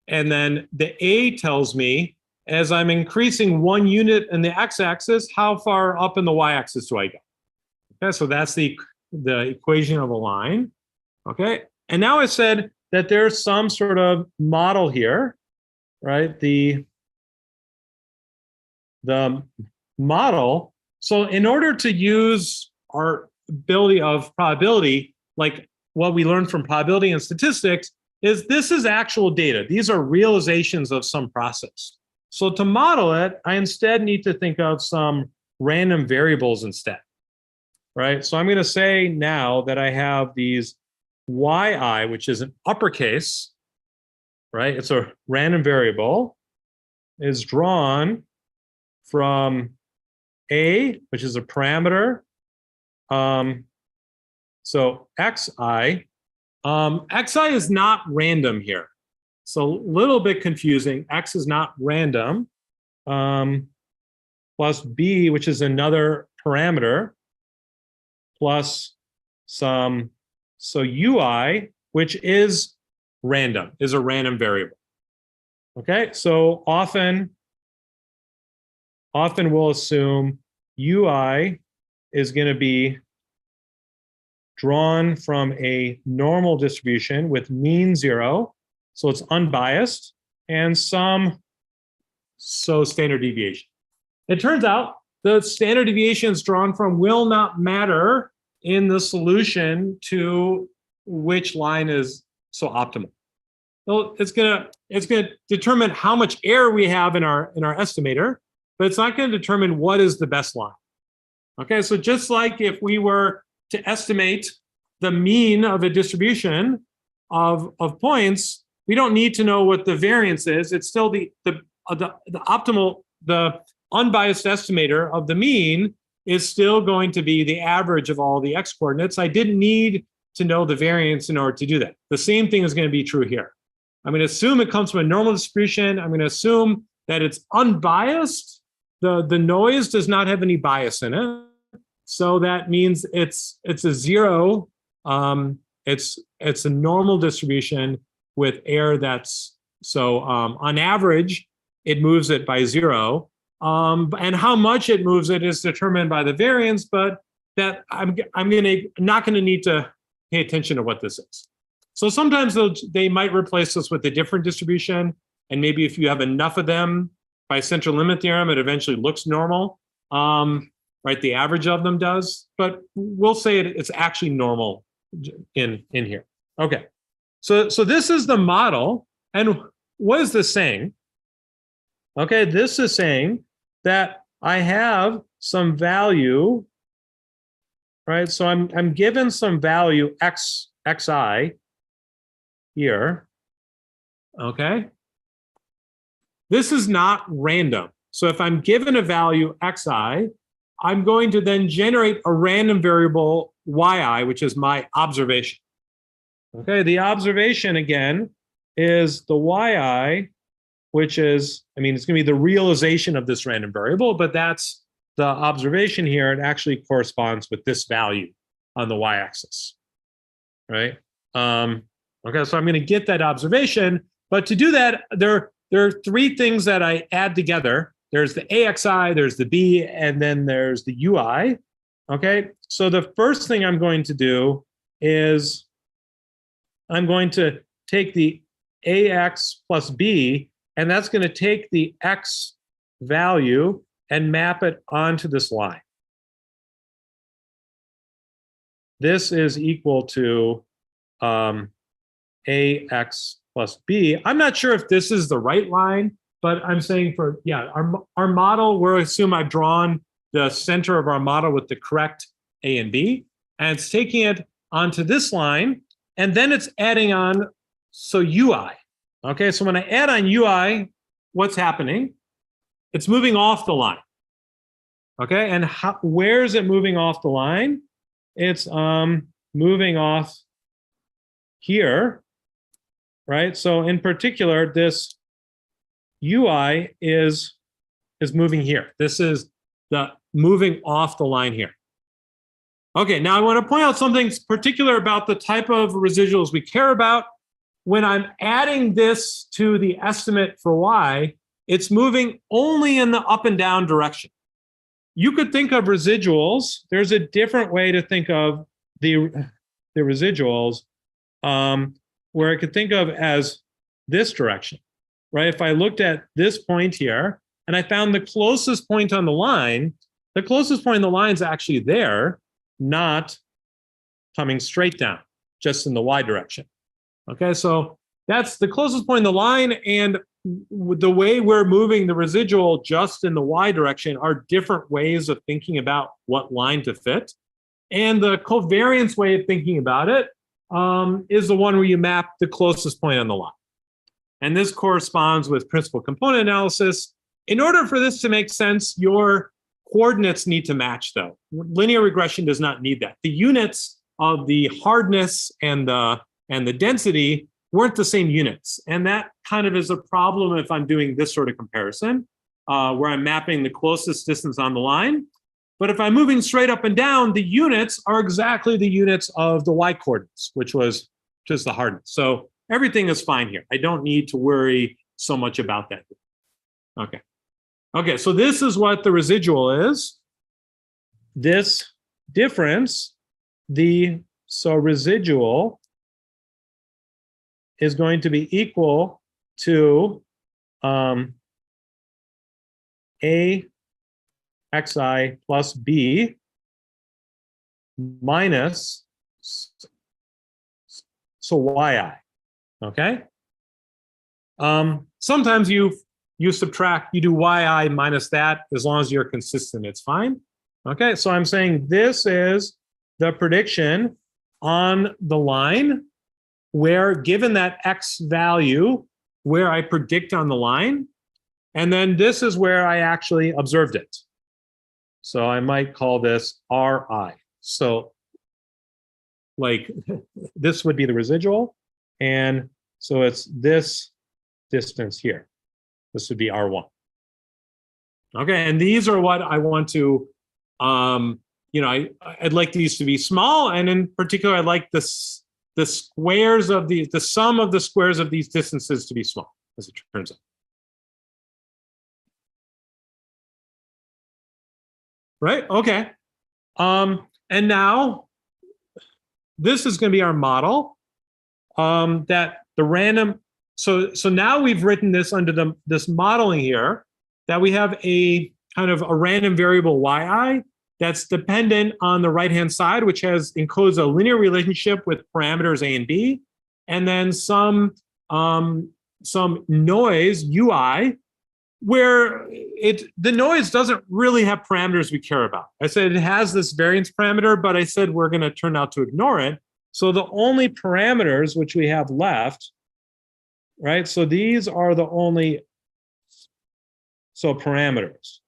[SPEAKER 1] and then the a tells me as I'm increasing 1 unit in the x-axis, how far up in the y-axis do I go? Okay, so that's the equation of a line. Okay, and now I said that there's some sort of model here, right? The model. So in order to use our ability of probability, like what we learned from probability and statistics, is this is actual data. These are realizations of some process. So to model it, I instead need to think of some random variables instead, right? So I'm going to say now that I have these yi, which is an uppercase, right? It's a random variable, is drawn from a, which is a parameter. So xi, xi is not random here. So a little bit confusing. X is not random. Plus b, which is another parameter, plus some, so ui, which is random, is a random variable. Okay, so often we'll assume ui is going to be drawn from a normal distribution with mean 0, so it's unbiased, and some standard deviation. It turns out the standard deviations drawn from will not matter in the solution to which line is so optimal. So it's gonna determine how much error we have in our estimator, but it's not going to determine what is the best line. Okay, so just like if we were to estimate the mean of a distribution of points, we don't need to know what the variance is. It's still the optimal, the unbiased estimator of the mean is still going to be the average of all the x coordinates. I didn't need to know the variance in order to do that. The same thing is going to be true here. I'm going to assume it comes from a normal distribution. I'm going to assume that it's unbiased. The noise does not have any bias in it. So that means it's a 0. It's a normal distribution with error that's, so on average, it moves it by 0. And how much it moves it is determined by the variance, but that I'm not going to need to pay attention to what this is. So sometimes they might replace this with a different distribution, and maybe if you have enough of them by central limit theorem, it eventually looks normal, right? The average of them does, but we'll say it's actually normal in here. Okay, so this is the model, and what is this saying? Okay, this is saying that I have some value, right? So I'm given some value xi here, okay? This is not random. So if I'm given a value xi, I'm going to then generate a random variable yi, which is my observation. Okay, the observation again is the yi, which is, I mean, it's going to be the realization of this random variable, but that's the observation here. It actually corresponds with this value on the y-axis, right? Okay, so I'm going to get that observation, but to do that, there are 3 things that I add together. There's the AXI, there's the B, and then there's the UI. Okay, so the first thing I'm going to do is I'm going to take the AX plus B, and that's going to take the X value and map it onto this line. This is equal to AX plus B. I'm not sure if this is the right line, but I'm saying for, yeah, our model, we'll assume I've drawn the center of our model with the correct A and B, and it's taking it onto this line, and then it's adding on, so UI. Okay, so when I add on UI, what's happening? It's moving off the line. Okay, and where is it moving off the line? It's moving off here, right? So in particular, this UI is moving here. This is the moving off the line here. Okay, now I want to point out something particular about the type of residuals we care about. When I'm adding this to the estimate for y, it's moving only in the up and down direction. You could think of residuals. There's a different way to think of the residuals, where I could think of as this direction, right? If I looked at this point here and I found the closest point on the line is actually there, not coming straight down, just in the y direction. Okay, so that's the closest point in the line, and the way we're moving the residual just in the y direction are different ways of thinking about what line to fit. And the covariance way of thinking about it is the one where you map the closest point on the line. And this corresponds with principal component analysis. In order for this to make sense, your coordinates need to match, though. Linear regression does not need that. The units of the hardness and the density weren't the same units. And that kind of is a problem if I'm doing this sort of comparison, where I'm mapping the closest distance on the line. But if I'm moving straight up and down, the units are exactly the units of the y coordinates, which was just the hardness. So everything is fine here. I don't need to worry so much about that. Okay. Okay, so this is what the residual is. This difference, so residual is going to be equal to a xi plus b minus yi. Okay. Sometimes you subtract, you do yi minus that. As long as you're consistent, it's fine. Okay, so I'm saying this is the prediction on the line where, given that x value, where I predict on the line, and then this is where I actually observed it. So I might call this Ri. So like this would be the residual, and so it's this distance here. This would be R1. Okay, and these are what I want to, I'd like these to be small, and in particular, I'd like the squares of the sum of the squares of these distances to be small, as it turns out. Right, okay. And now, this is gonna be our model, that the random, so now we've written this under this modeling here, that we have a kind of a random variable yi that's dependent on the right-hand side, which encodes a linear relationship with parameters a and b, and then some noise ui, where the noise doesn't really have parameters we care about. I said it has this variance parameter, but I said we're going to turn out to ignore it. So the only parameters which we have left, right? So these are the only parameters.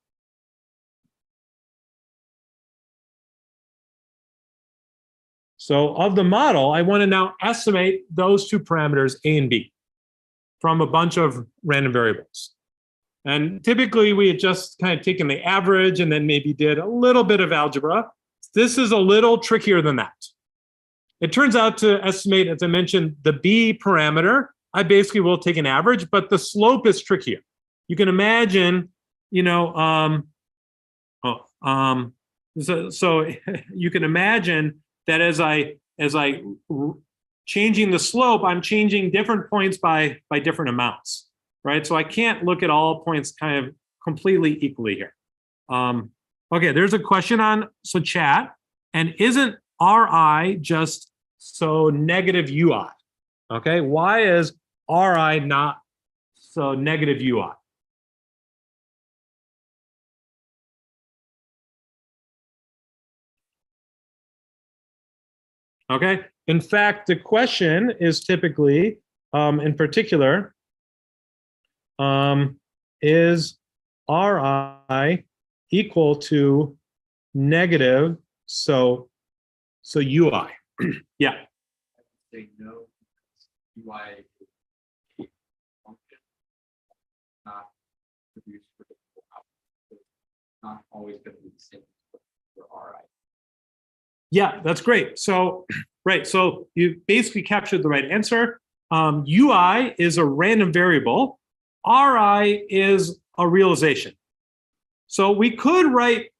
[SPEAKER 1] So of the model, I want to now estimate those two parameters, A and B, from a bunch of random variables. And typically, we had just kind of taken the average and then maybe did a little bit of algebra. This is a little trickier than that. It turns out to estimate, as I mentioned, the B parameter, I basically will take an average, but the slope is trickier. You can imagine, so you can imagine that as I changing the slope, I'm changing different points by different amounts, right? So I can't look at all points kind of completely equally here. Okay, there's a question on chat, and isn't Ri just negative ui? Okay, why is Ri not negative ui? Okay, in fact, the question is typically, in particular, is Ri equal to negative ui? Yeah.
[SPEAKER 2] Say no, ui is a function, not produce predictable output. So it's not always going to be the same for Ri.
[SPEAKER 1] Yeah, that's great. So, right. So you basically captured the right answer. UI is a random variable. RI is a realization. So we could write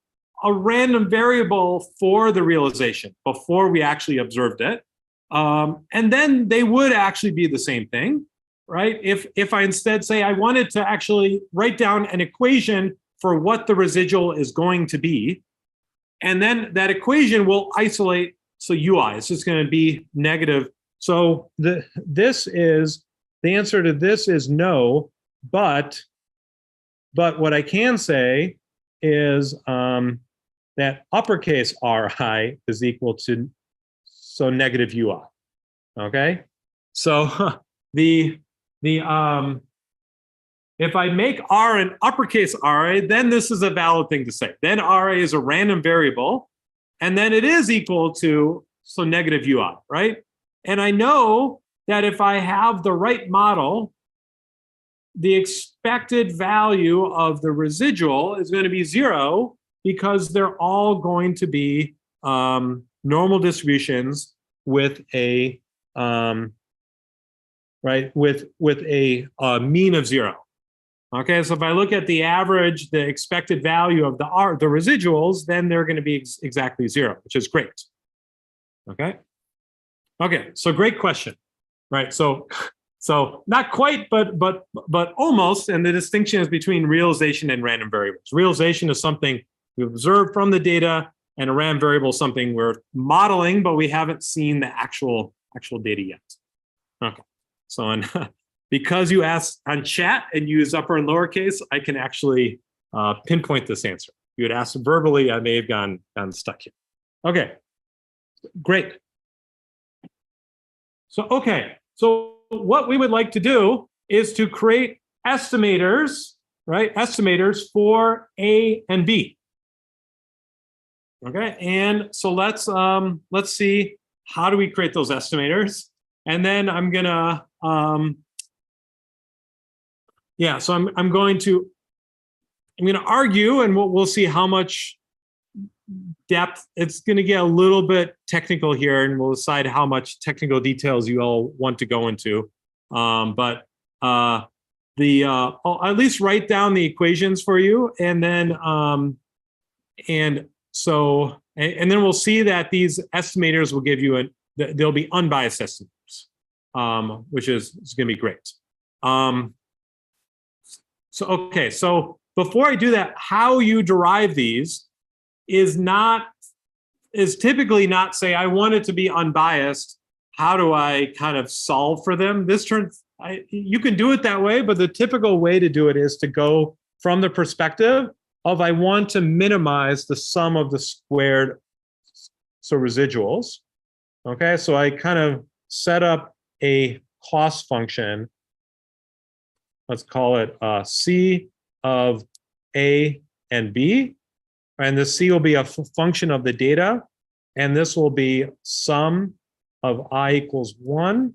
[SPEAKER 1] a random variable for the realization before we actually observed it. And then they would actually be the same thing, right? If I instead say I wanted to actually write down an equation for what the residual is going to be, and then that equation will isolate, so UI, it's just going to be negative. So the answer to this is no, but what I can say is that uppercase RI is equal to, so negative UI. Okay, so if I make R an uppercase RA, then this is a valid thing to say. Then RA is a random variable, and then it is equal to, so negative UI, right? And I know that if I have the right model, the expected value of the residual is going to be 0 because they're all going to be normal distributions with a with a mean of 0. Okay, so if I look at the average, the expected value of the residuals, then they're going to be exactly 0, which is great. Okay. Okay, so great question, right? So not quite, but almost. And the distinction is between realization and random variables. Realization is something we observe from the data, and a random variable is something we're modeling, but we haven't seen the actual data yet. Okay, so because you asked on chat and use upper and lowercase, I can actually pinpoint this answer. If you had asked verbally, I may have gone stuck here. Okay, great. So, okay, so what we would like to do is to create estimators, right? Estimators for A and B. Okay, and so let's see, how do we create those estimators? And then I'm gonna yeah, so I'm going to argue, and we'll see how much depth. It's going to get a little bit technical here, and we'll decide how much technical details you all want to go into. I'll at least write down the equations for you, and then and then we'll see that these estimators will give you they'll be unbiased estimators, which is going to be great. So, okay, so before I do that, how you derive these is typically not say, I want it to be unbiased. How do I kind of solve for them? You can do it that way, but the typical way to do it is to go from the perspective of, I want to minimize the sum of the squared, so residuals. Okay, so I kind of set up a cost function. Let's call it C of A and B. And the C will be a function of the data. And this will be sum of I equals 1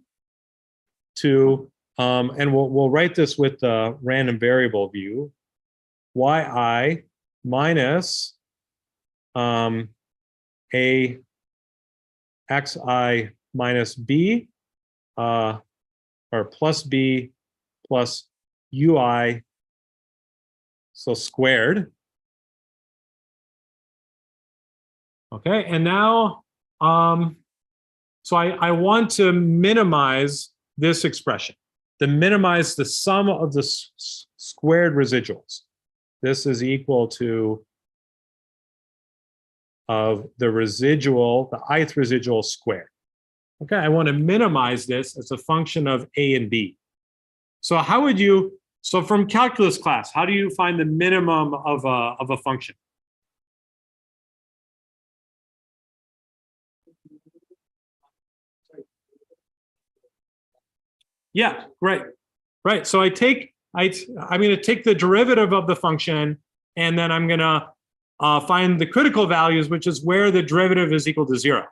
[SPEAKER 1] to, and we'll write this with the random variable view, yi minus a xi minus b, or plus b plus ui, so squared. Okay, and now, so I want to minimize this expression, to minimize the sum of the squared residuals. This is equal to of the residual, the ith residual squared. Okay, I want to minimize this as a function of A and B. So how would you, so from calculus class, how do you find the minimum of a function? Yeah, right. Right. So I'm going to take the derivative of the function, and then I'm going to find the critical values, which is where the derivative is equal to 0.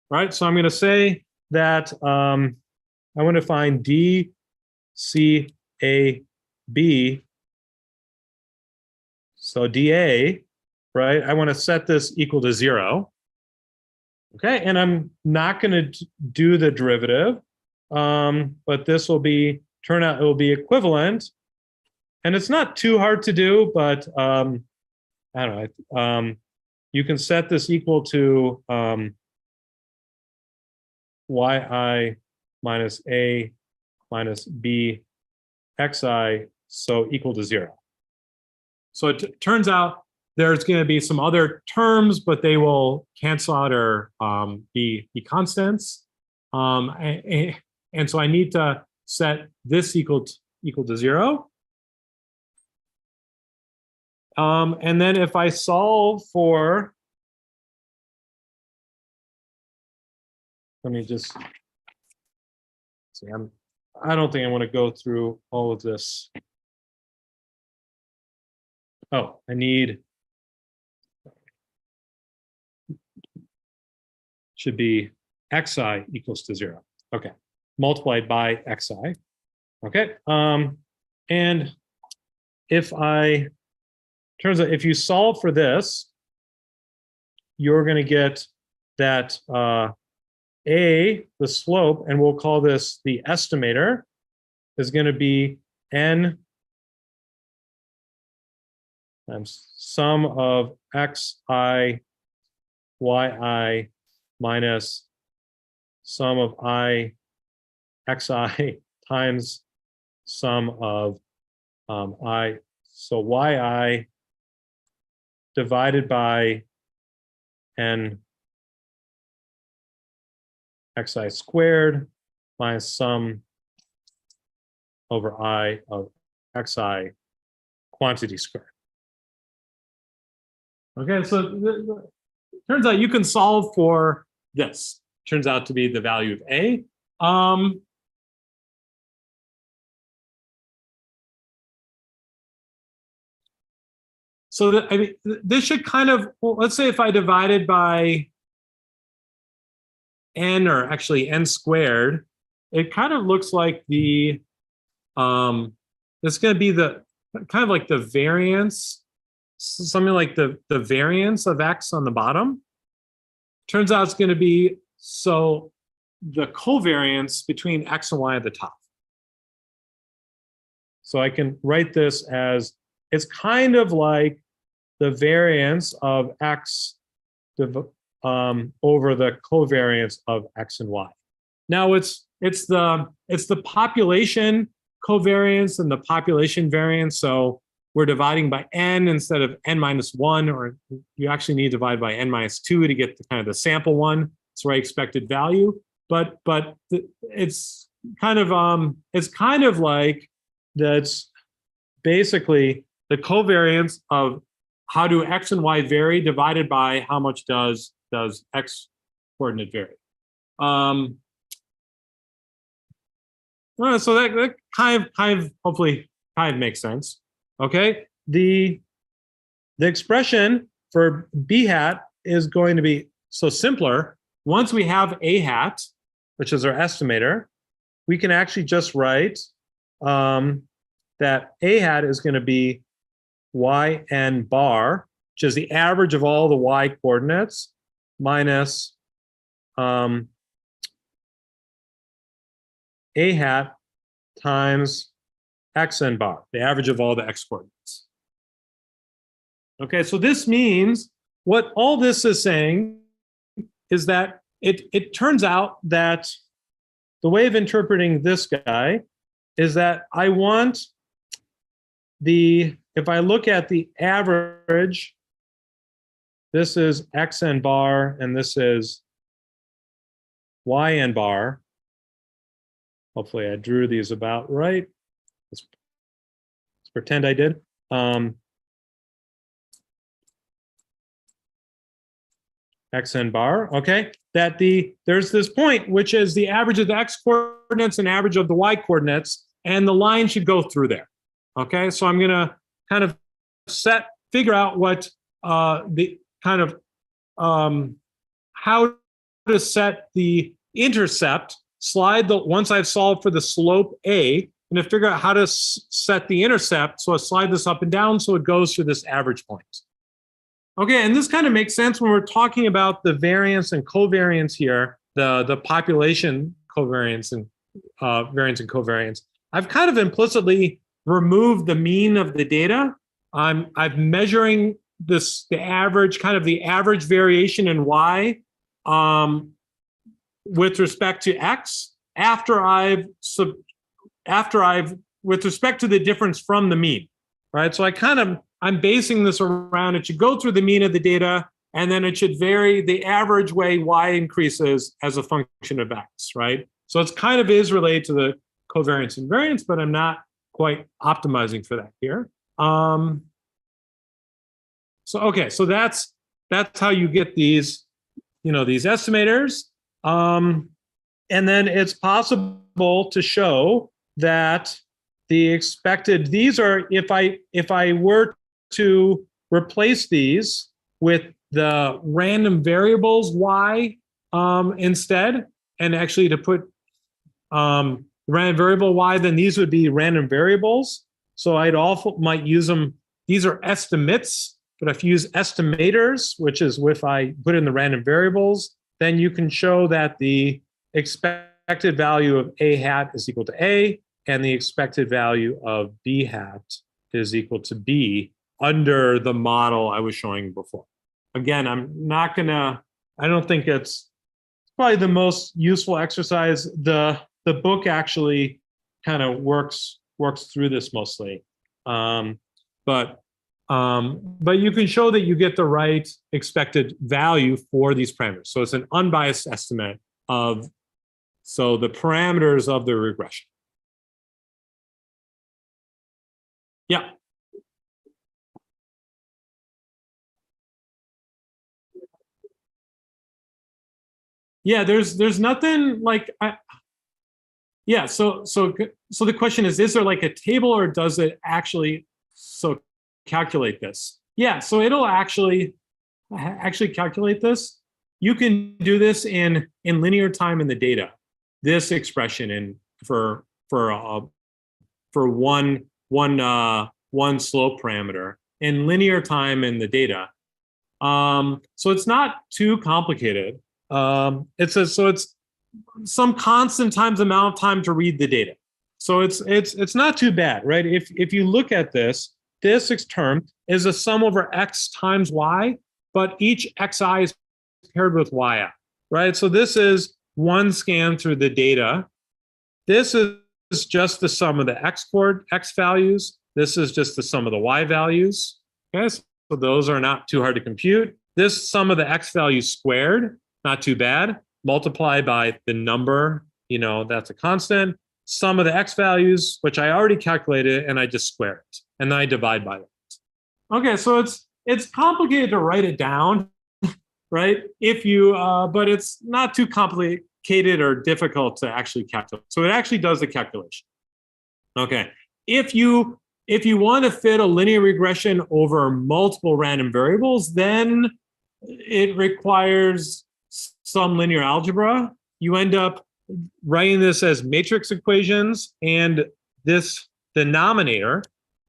[SPEAKER 1] Right. So I'm going to say that I want to find D, C, A, B. So dA, right? I want to set this equal to 0. Okay, and I'm not going to do the derivative, but this will be, turn out it will be equivalent. And it's not too hard to do, but I don't know. You can set this equal to yi minus a minus b xi, so equal to 0. So it turns out there's going to be some other terms, but they will cancel out or be constants. And so I need to set this equal to 0. And then if I solve for, let me just see, I don't think I want to go through all of this. Oh, I need, should be xi equals to 0. Okay, multiplied by xi. Okay, and if I, turns out if you solve for this, you're going to get that a, the slope, and we'll call this the estimator, is going to be n times sum of xi, yi minus sum of I xi times sum of I. So yi divided by n xi squared minus sum over I of xi quantity squared. Okay, so turns out you can solve for this. Turns out to be the value of A. So that, I mean, this should kind of, well, let's say if I divided by n, or actually n squared, it kind of looks like the, it's going to be the kind of like the variance, something like the variance of x on the bottom. Turns out it's going to be, so the covariance between x and y at the top. So I can write this as, it's kind of like the variance of x over the covariance of x and y. Now it's the population covariance and the population variance. So we're dividing by n instead of n minus 1, or you actually need to divide by n minus 2 to get the kind of the sample one. It's where I expected value. But it's kind of like that's basically the covariance of how do x and y vary divided by how much does x coordinate vary. So that kind of hopefully kind of makes sense. Okay, the expression for b hat is going to be so simpler. Once we have a hat, which is our estimator, we can actually just write that a hat is going to be yn bar, which is the average of all the y coordinates, minus a hat times xn bar, the average of all the x coordinates. Okay, so this means what all this is saying is that it turns out that the way of interpreting this guy is that I want the, if I look at the average, this is xn bar and this is yn bar. Hopefully I drew these about right. Let's pretend I did. Xn bar, okay? That there's this point, which is the average of the x coordinates and average of the y coordinates, and the line should go through there. Okay, so I'm gonna kind of figure out what the kind of how to set the intercept, once I've solved for the slope A, and to figure out how to set the intercept. So I slide this up and down so it goes through this average point. Okay, and this kind of makes sense when we're talking about the variance and covariance here, the population covariance and variance and covariance. I've kind of implicitly removed the mean of the data. I'm measuring the average, kind of the average variation in Y with respect to X after I've with respect to the difference from the mean, right? So I'm basing this around, it should go through the mean of the data, and then it should vary the average way Y increases as a function of X, right? So it's kind of is related to the covariance and variance, but I'm not quite optimizing for that here. So that's how you get these, these estimators. And then it's possible to show that the expected, these are, if I were to replace these with the random variables Y instead, and actually to put random variable Y, then these would be random variables. So I'd also might use them. These are estimates, but if you use estimators, which is if I put in the random variables, then you can show that the expected value of A hat is equal to A, and the expected value of B hat is equal to B under the model I was showing before. Again, I don't think it's probably the most useful exercise. The book actually kind of works through this mostly. But you can show that you get the right expected value for these parameters. So it's an unbiased estimate of the parameters of the regression. Yeah. Yeah, there's nothing like yeah, so the question is there like a table, or does it actually calculate this? Yeah, so it'll actually calculate this. You can do this in linear time in the data. This expression for one slope parameter in linear time in the data. So it's not too complicated. It's some constant times amount of time to read the data. So it's not too bad, right? If you look at this term is a sum over X times Y, but each Xi is paired with Yi, right? So this is one scan through the data. This is just the sum of the X values. This is just the sum of the Y values. Okay, so those are not too hard to compute. This sum of the X values squared, not too bad. Multiply by the number, that's a constant. Sum of the X values, which I already calculated, and I just square it. And then I divide by that. Okay, so it's complicated to write it down, right? But it's not too complicated or difficult to actually calculate. So it actually does the calculation. Okay, if you want to fit a linear regression over multiple random variables, then it requires some linear algebra. You end up writing this as matrix equations, and this denominator,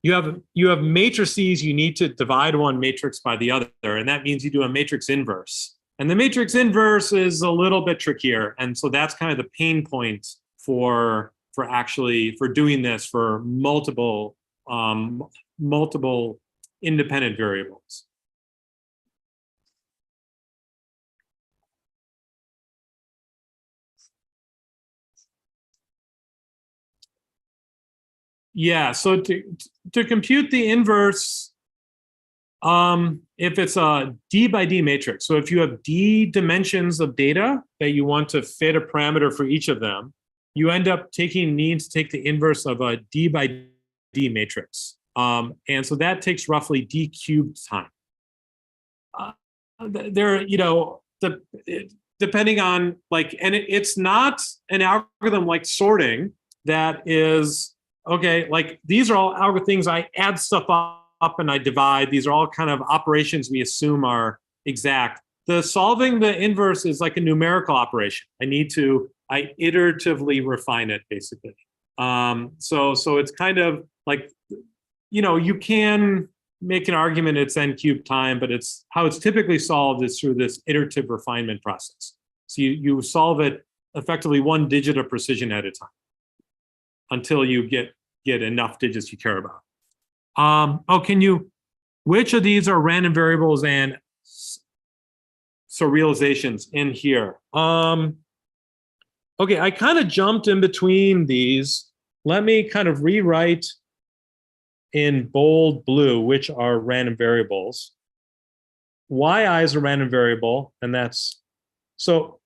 [SPEAKER 1] you have matrices you need to divide one matrix by the other, and that means you do a matrix inverse. And the matrix inverse is a little bit trickier, and so that's kind of the pain point for doing this for multiple independent variables. Yeah, so to compute the inverse, if it's a D by D matrix, so if you have D dimensions of data that you want to fit a parameter for each of them, you end up needing to take the inverse of a D by D matrix. And so that takes roughly D cubed time. Depending on and it's not an algorithm like sorting that is, okay, these are all algorithms. I add stuff up and I divide. These are all kind of operations we assume are exact. Solving the inverse is like a numerical operation. I iteratively refine it, basically. So it's kind of like, you can make an argument it's n cubed time, but it's how it's typically solved is through this iterative refinement process. So you solve it effectively one digit of precision at a time until you get enough digits you care about. Which of these are random variables and so realizations in here? Okay, I kind of jumped in between these. Let me kind of rewrite in bold blue, which are random variables. Yi is a random variable, and that's, so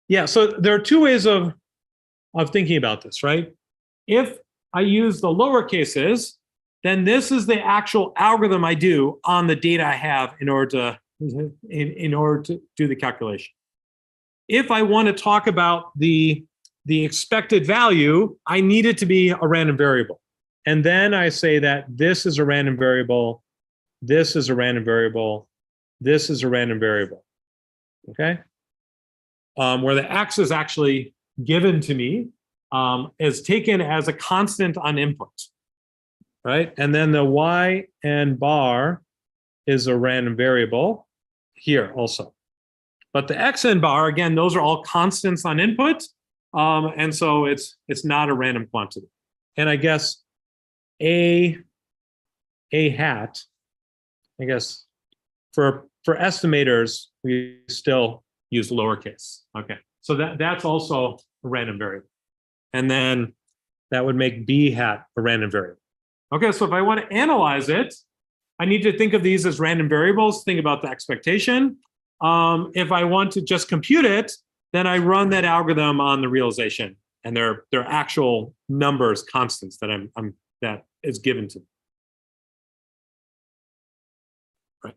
[SPEAKER 1] yeah, so there are two ways of thinking about this, right? If I use the lower cases, then this is the actual algorithm I do on the data I have in order to do the calculation. If I want to talk about the expected value, I need it to be a random variable. And then I say that this is a random variable, this is a random variable, this is a random variable, okay? Where the x is actually given to me, is taken as a constant on input, right? And then the y and bar is a random variable here also. But the x and bar, again, those are all constants on input, and so it's not a random quantity. And I guess a hat, I guess for estimators, we still use lowercase. Okay, so that's also a random variable. And then that would make b hat a random variable. Okay, so if I want to analyze it, I need to think of these as random variables, think about the expectation. If I want to just compute it, then I run that algorithm on the realization, and they're actual numbers, constants that that is given to me. Right.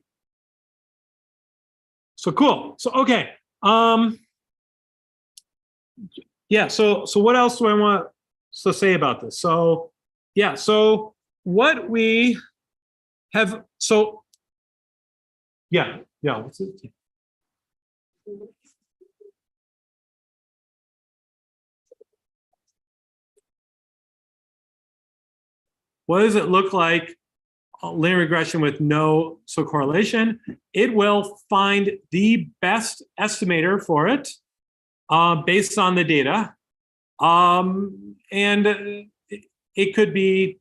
[SPEAKER 1] So cool. So okay. Yeah. So what else do I want to say about this? So yeah. So what we have. So yeah. What's it? What does it look like? Linear regression with no correlation. It will find the best estimator for it based on the data, and it could be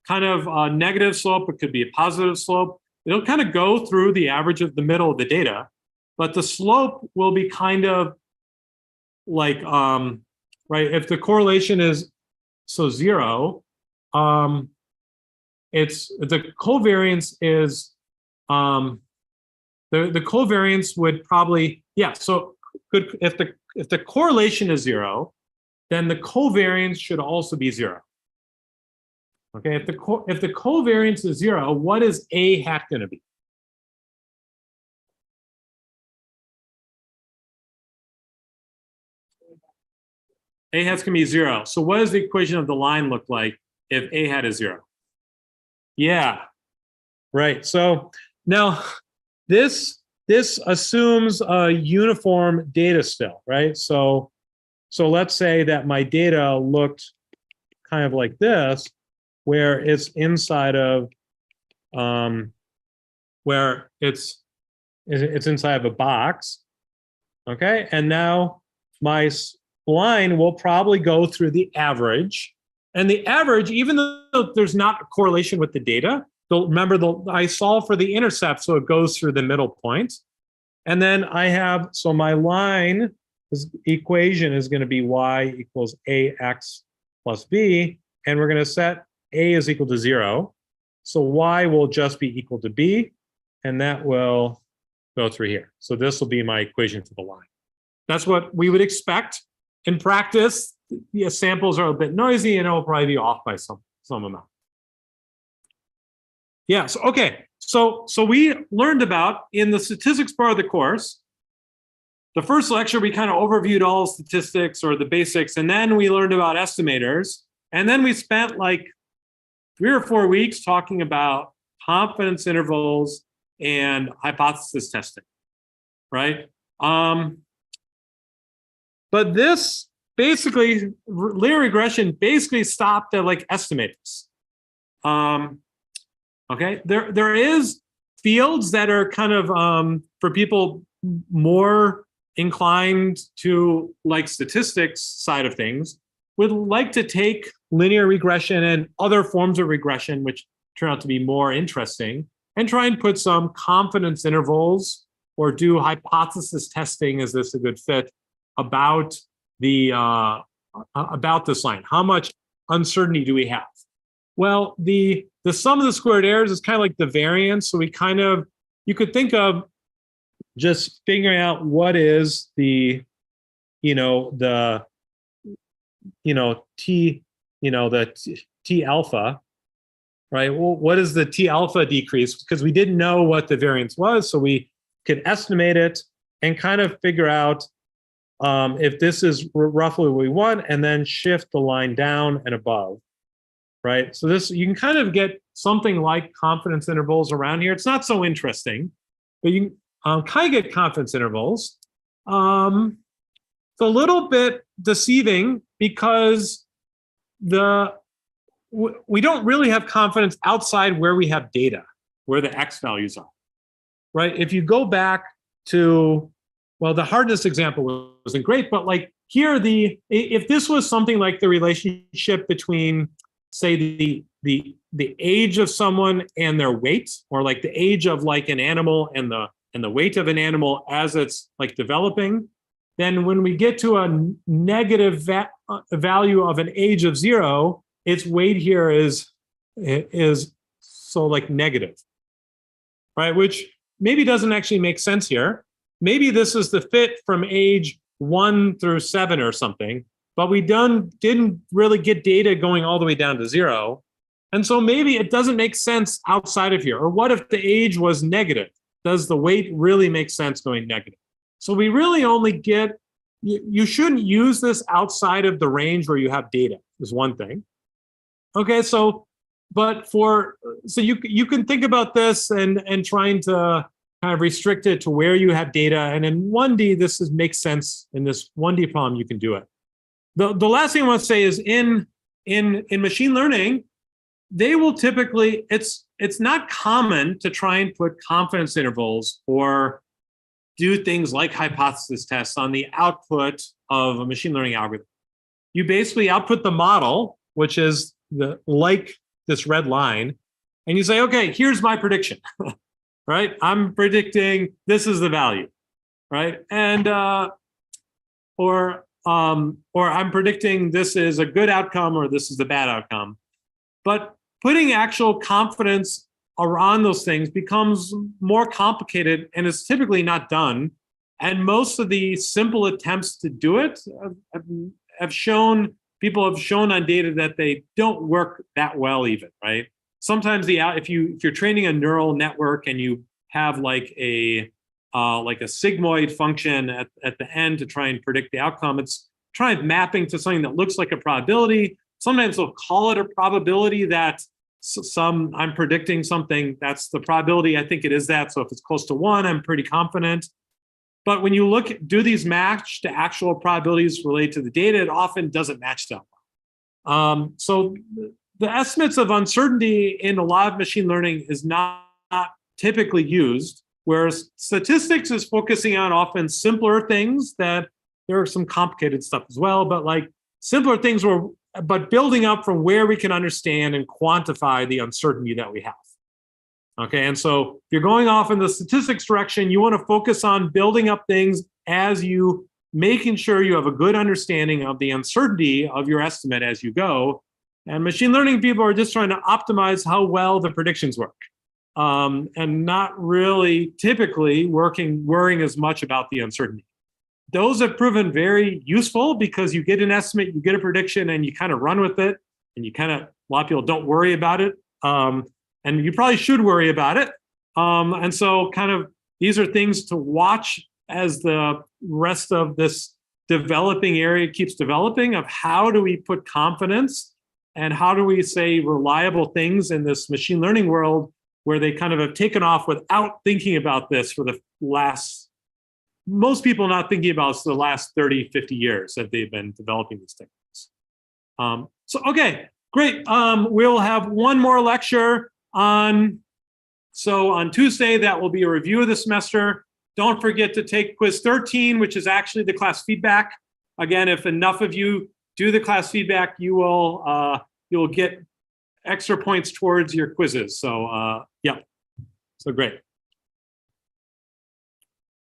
[SPEAKER 1] kind of a negative slope. It could be a positive slope. It'll kind of go through the average of the middle of the data, but the slope will be kind of like right. If the correlation is 0. It's the covariance is the covariance would probably, yeah, so could if the correlation is 0, then the covariance should also be 0. Okay, if the covariance is 0, what is a hat going to be? A hat's going to be 0. So what does the equation of the line look like if a hat is 0? Yeah, right. So now this assumes a uniform data still, right? So let's say that my data looked kind of like this, where it's inside of where it's inside of a box, okay? And now my line will probably go through the average. And the average, even though there's not a correlation with the data, remember I solve for the intercept, so it goes through the middle point. And then I have, so my line, this equation is going to be y equals ax plus b, and we're going to set a is equal to 0. So y will just be equal to b, and that will go through here. So this will be my equation for the line. That's what we would expect. In practice, the samples are a bit noisy and it will probably be off by some amount. Yeah, so okay. So we learned about, in the statistics part of the course, the first lecture we kind of overviewed all statistics or the basics, and then we learned about estimators. And then we spent like 3 or 4 weeks talking about confidence intervals and hypothesis testing, right? But this basically, linear regression basically stopped at like estimators. Okay, there is fields that are kind of for people more inclined to like statistics side of things, would like to take linear regression and other forms of regression, which turn out to be more interesting, and try and put some confidence intervals or do hypothesis testing. Is this a good fit about this line? How much uncertainty do we have? Well, the sum of the squared errors is kind of like the variance. So you could think of just figuring out what is the T alpha, right? Well, what is the T alpha decrease? Because we didn't know what the variance was, so we could estimate it and kind of figure out if this is roughly what we want, and then shift the line down and above, right? So you can kind of get something like confidence intervals around here. It's not so interesting, but you can kind of get confidence intervals. It's a little bit deceiving because we don't really have confidence outside where we have data, where the X values are, right? If you go back to, well, the hardness example wasn't great, but like here, if this was something like the relationship between, say, the age of someone and their weight, or like the age of like an animal and the weight of an animal as it's like developing, then when we get to a negative value of an age of 0, its weight here is so like negative, right? Which maybe doesn't actually make sense here. Maybe this is the fit from age 1 through 7 or something, but we didn't really get data going all the way down to 0. And so maybe it doesn't make sense outside of here. Or what if the age was negative? Does the weight really make sense going negative? So we really only get, you shouldn't use this outside of the range where you have data, is one thing. Okay, so you can think about this and trying to kind of restrict it to where you have data. And in 1D, this makes sense. In this 1D problem, you can do it. The last thing I want to say is in machine learning, they will typically, it's not common to try and put confidence intervals or do things like hypothesis tests on the output of a machine learning algorithm. You basically output the model, which is like this red line, and you say, okay, here's my prediction, right? I'm predicting this is the value, right? And or I'm predicting this is a good outcome or this is a bad outcome. But putting actual confidence around those things becomes more complicated and is typically not done. And most of the simple attempts to do it people have shown on data that they don't work that well even, right? Sometimes if you're training a neural network and you have like a sigmoid function at the end to try and predict the outcome, it's trying mapping to something that looks like a probability. Sometimes they'll call it a probability that I'm predicting something, that's the probability, I think it is that. So if it's close to 1, I'm pretty confident. But when you do these match to actual probabilities related to the data, it often doesn't match that well. So the estimates of uncertainty in a lot of machine learning is not typically used, whereas statistics is focusing on often simpler things. That there are some complicated stuff as well, but like simpler things but building up from where we can understand and quantify the uncertainty that we have. Okay, and so if you're going off in the statistics direction, you want to focus on building up things as you making sure you have a good understanding of the uncertainty of your estimate as you go. And machine learning people are just trying to optimize how well the predictions work, and not really typically worrying as much about the uncertainty. Those have proven very useful because you get an estimate, you get a prediction, and you kind of run with it, and a lot of people don't worry about it. And you probably should worry about it. And so these are things to watch as the rest of this developing area keeps developing, of how do we put confidence and how do we say reliable things in this machine learning world where they kind of have taken off without thinking about this for most people not thinking about this for the last 30, 50 years that they've been developing these techniques. Okay, great. We'll have one more lecture So on Tuesday, that will be a review of the semester. Don't forget to take quiz 13, which is actually the class feedback. Again, if enough of you do the class feedback, you'll get extra points towards your quizzes. So, yeah, so great.